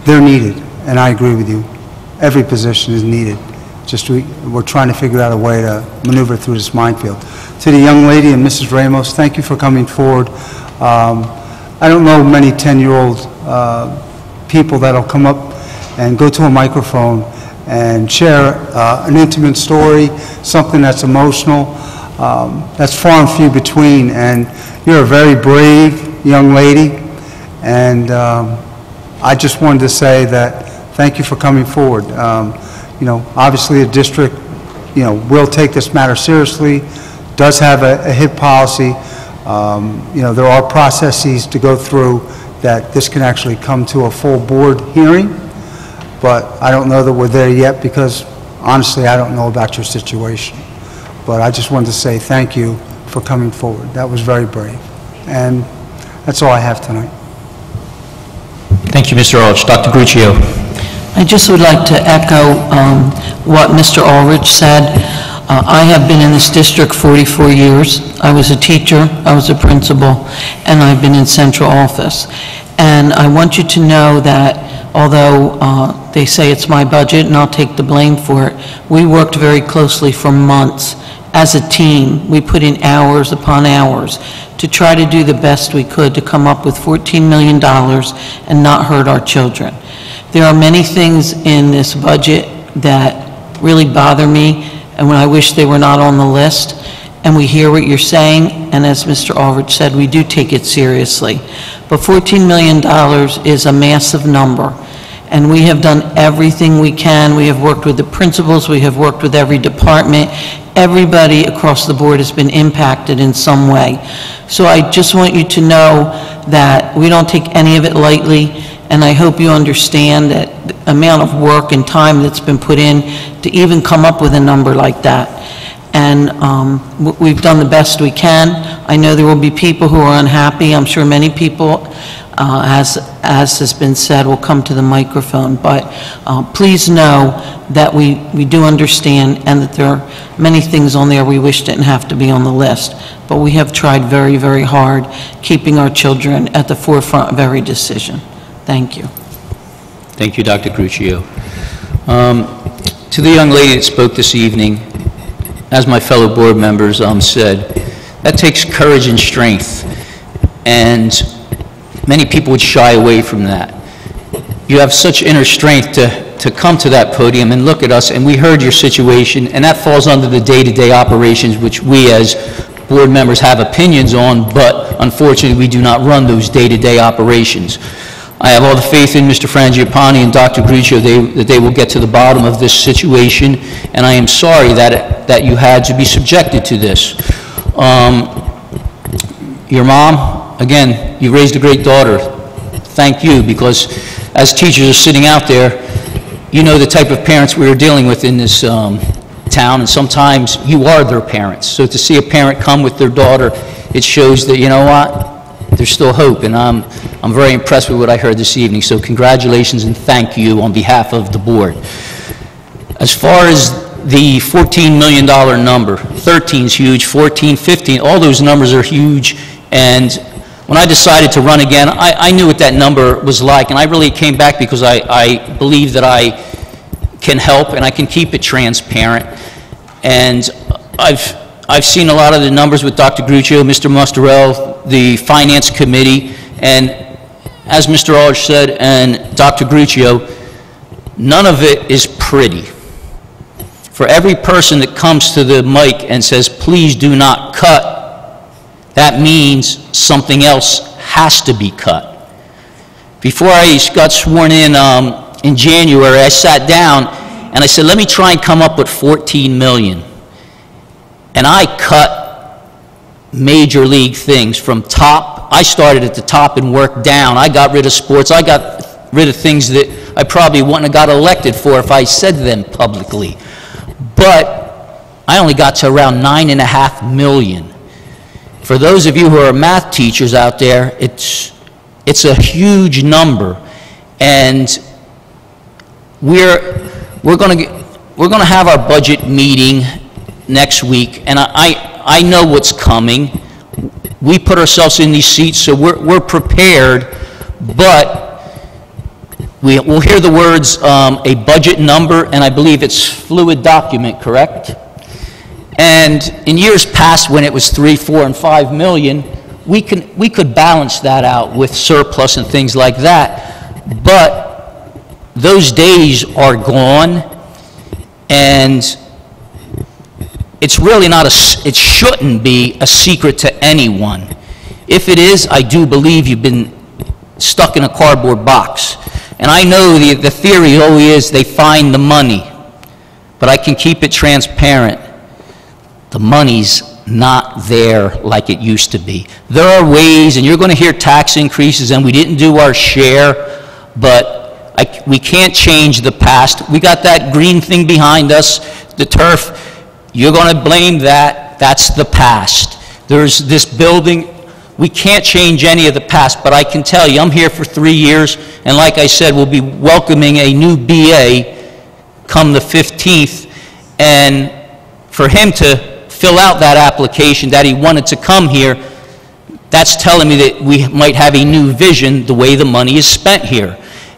they're needed, and I agree with you. Every position is needed. Just we're trying to figure out a way to maneuver through this minefield. To the young lady and Mrs. Ramos, thank you for coming forward. I don't know many 10-year-old people that'll come up and go to a microphone and share an intimate story, something that's emotional. That's far and few between, and you're a very brave young lady, and I just wanted to say that thank you for coming forward. You know, obviously the district, you know, will take this matter seriously, does have a HIT policy. You know, there are processes to go through that this can actually come to a full board hearing, but I don't know that we're there yet because honestly I don't know about your situation. But I just wanted to say thank you for coming forward. That was very brave. And that's all I have tonight. Thank you, Mr. Ulrich. Dr. Gruccio. I just would like to echo what Mr. Ulrich said. I have been in this district 44 years. I was a teacher, I was a principal, and I've been in central office. And I want you to know that although they say it's my budget and I'll take the blame for it, we worked very closely for months as a team. We put in hours upon hours to try to do the best we could to come up with $14 million and not hurt our children. There are many things in this budget that really bother me, and when I wish they were not on the list. And we hear what you're saying, and as Mr. Ulrich said, we do take it seriously. But $14 million is a massive number, and we have done everything we can. We have worked with the principals, we have worked with every department. Everybody across the board has been impacted in some way. So I just want you to know that we don't take any of it lightly, and I hope you understand that the amount of work and time that's been put in to even come up with a number like that. And we've done the best we can. I know there will be people who are unhappy. I'm sure many people, as has been said, will come to the microphone. But please know that we do understand and that there are many things on there we wish didn't have to be on the list. But we have tried very, very hard keeping our children at the forefront of every decision. Thank you. Thank you, Dr. Gruccio. To the young lady that spoke this evening, as my fellow board members said, that takes courage and strength, and many people would shy away from that. You have such inner strength to come to that podium and look at us, and we heard your situation, and that falls under the day-to-day operations which we as board members have opinions on, but unfortunately we do not run those day-to-day operations. I have all the faith in Mr. Frangipani and Dr. Gruccio that they will get to the bottom of this situation, and I am sorry that you had to be subjected to this. Your mom, again, you raised a great daughter. Thank you, because as teachers are sitting out there, you know the type of parents we are dealing with in this town, and sometimes you are their parents. So to see a parent come with their daughter, it shows that, you know what, there's still hope, and I'm very impressed with what I heard this evening, so congratulations and thank you on behalf of the board. As far as the $14 million number, 13 is huge, 14, 15, all those numbers are huge, and when I decided to run again, I knew what that number was like, and I really came back because I believe that I can help and I can keep it transparent. And I've seen a lot of the numbers with Dr. Gruccio, Mr. Mustarell, the Finance Committee, and as Mr. Aldrich said, and Dr. Gruccio, none of it is pretty. For every person that comes to the mic and says, please do not cut, that means something else has to be cut. Before I got sworn in January, I sat down and I said, let me try and come up with 14 million. And I cut major league things from top. I started at the top and worked down. I got rid of sports. I got rid of things that I probably wouldn't have got elected for if I said them publicly. But I only got to around 9.5 million. For those of you who are math teachers out there, it's a huge number, and we're going to have our budget meeting next week, and I know what's coming. We put ourselves in these seats, so we're prepared, but we'll hear the words a budget number, and I believe it's fluid document, correct? And in years past, when it was 3, 4, and 5 million, we could balance that out with surplus and things like that. But those days are gone, and it's really not it shouldn't be a secret to anyone. If it is, I do believe you've been stuck in a cardboard box. And I know the theory always is they find the money, but I can keep it transparent. The money's not there like it used to be. There are ways, and you're going to hear tax increases, and we didn't do our share, but we can't change the past. We got that green thing behind us, the turf. You're going to blame that. That's the past. There's this building. We can't change any of the past, but I can tell you, I'm here for 3 years, and like I said, we'll be welcoming a new BA come the 15th, and for him to fill out that application that he wanted to come here, that's telling me that we might have a new vision the way the money is spent here.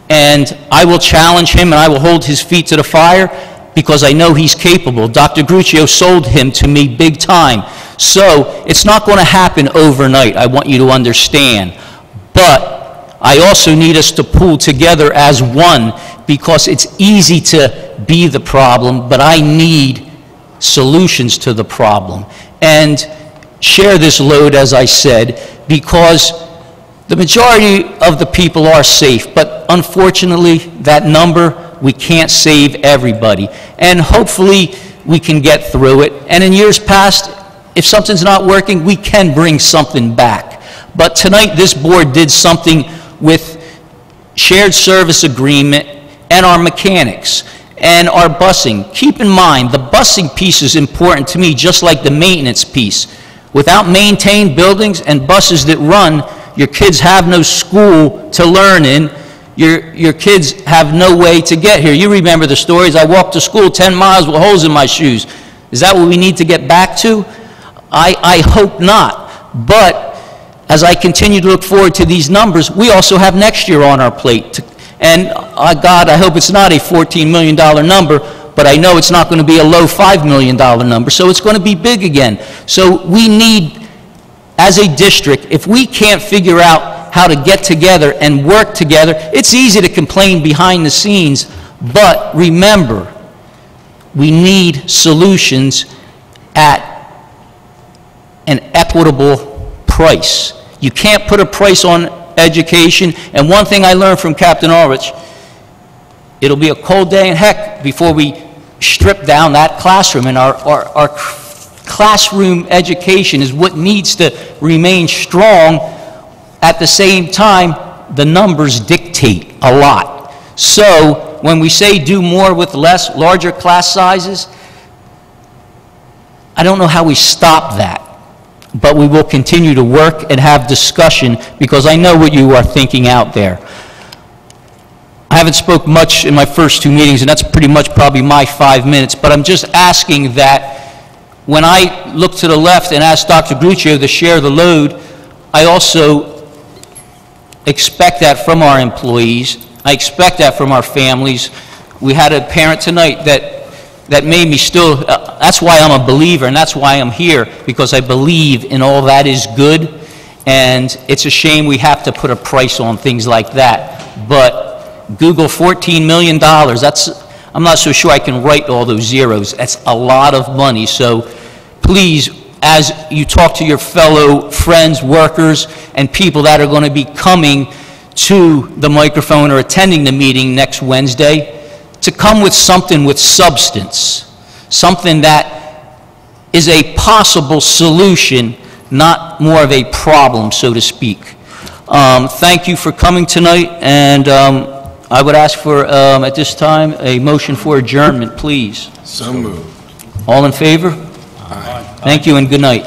And I will challenge him and I will hold his feet to the fire because I know he's capable. Dr. Gruccio sold him to me big time. So it's not going to happen overnight, I want you to understand. But I also need us to pull together as one because it's easy to be the problem, but I need solutions to the problem and share this load, as I said, because the majority of the people are safe, but unfortunately that number, we can't save everybody, and hopefully we can get through it. And in years past, if something's not working, we can bring something back. But tonight this board did something with shared service agreement and our mechanics and our busing. Keep in mind, the busing piece is important to me, just like the maintenance piece. Without maintained buildings and buses that run, your kids have no school to learn in. Your kids have no way to get here. You remember the stories. I walked to school 10 miles with holes in my shoes. Is that what we need to get back to? I hope not. But as I continue to look forward to these numbers, we also have next year on our plate. And God, I hope it's not a $14 million number, but I know it's not going to be a low $5 million number, so it's going to be big again. So we need, as a district, if we can't figure out how to get together and work together, it's easy to complain behind the scenes, but remember, we need solutions at an equitable price. You can't put a price on education, and one thing I learned from Captain Ulrich, it'll be a cold day in heck before we strip down that classroom, and our classroom education is what needs to remain strong. At the same time, the numbers dictate a lot. So when we say do more with less, larger class sizes, I don't know how we stop that. But we will continue to work and have discussion because I know what you are thinking out there. I haven't spoke much in my first 2 meetings, and that's pretty much probably my 5 minutes, but I'm just asking that when I look to the left and ask Dr. Gruccio to share the load, I also expect that from our employees. I expect that from our families. We had a parent tonight that made me still, that's why I'm a believer, and that's why I'm here, because I believe in all that is good, and it's a shame we have to put a price on things like that. But Google $14 million, I'm not so sure I can write all those zeros. That's a lot of money. So please, as you talk to your fellow friends, workers, and people that are going to be coming to the microphone or attending the meeting next Wednesday, to come with something with substance, something that is a possible solution, not more of a problem, so to speak. Thank you for coming tonight, and I would ask for, at this time, a motion for adjournment, please. So moved. All in favor? Aye. Thank you and good night.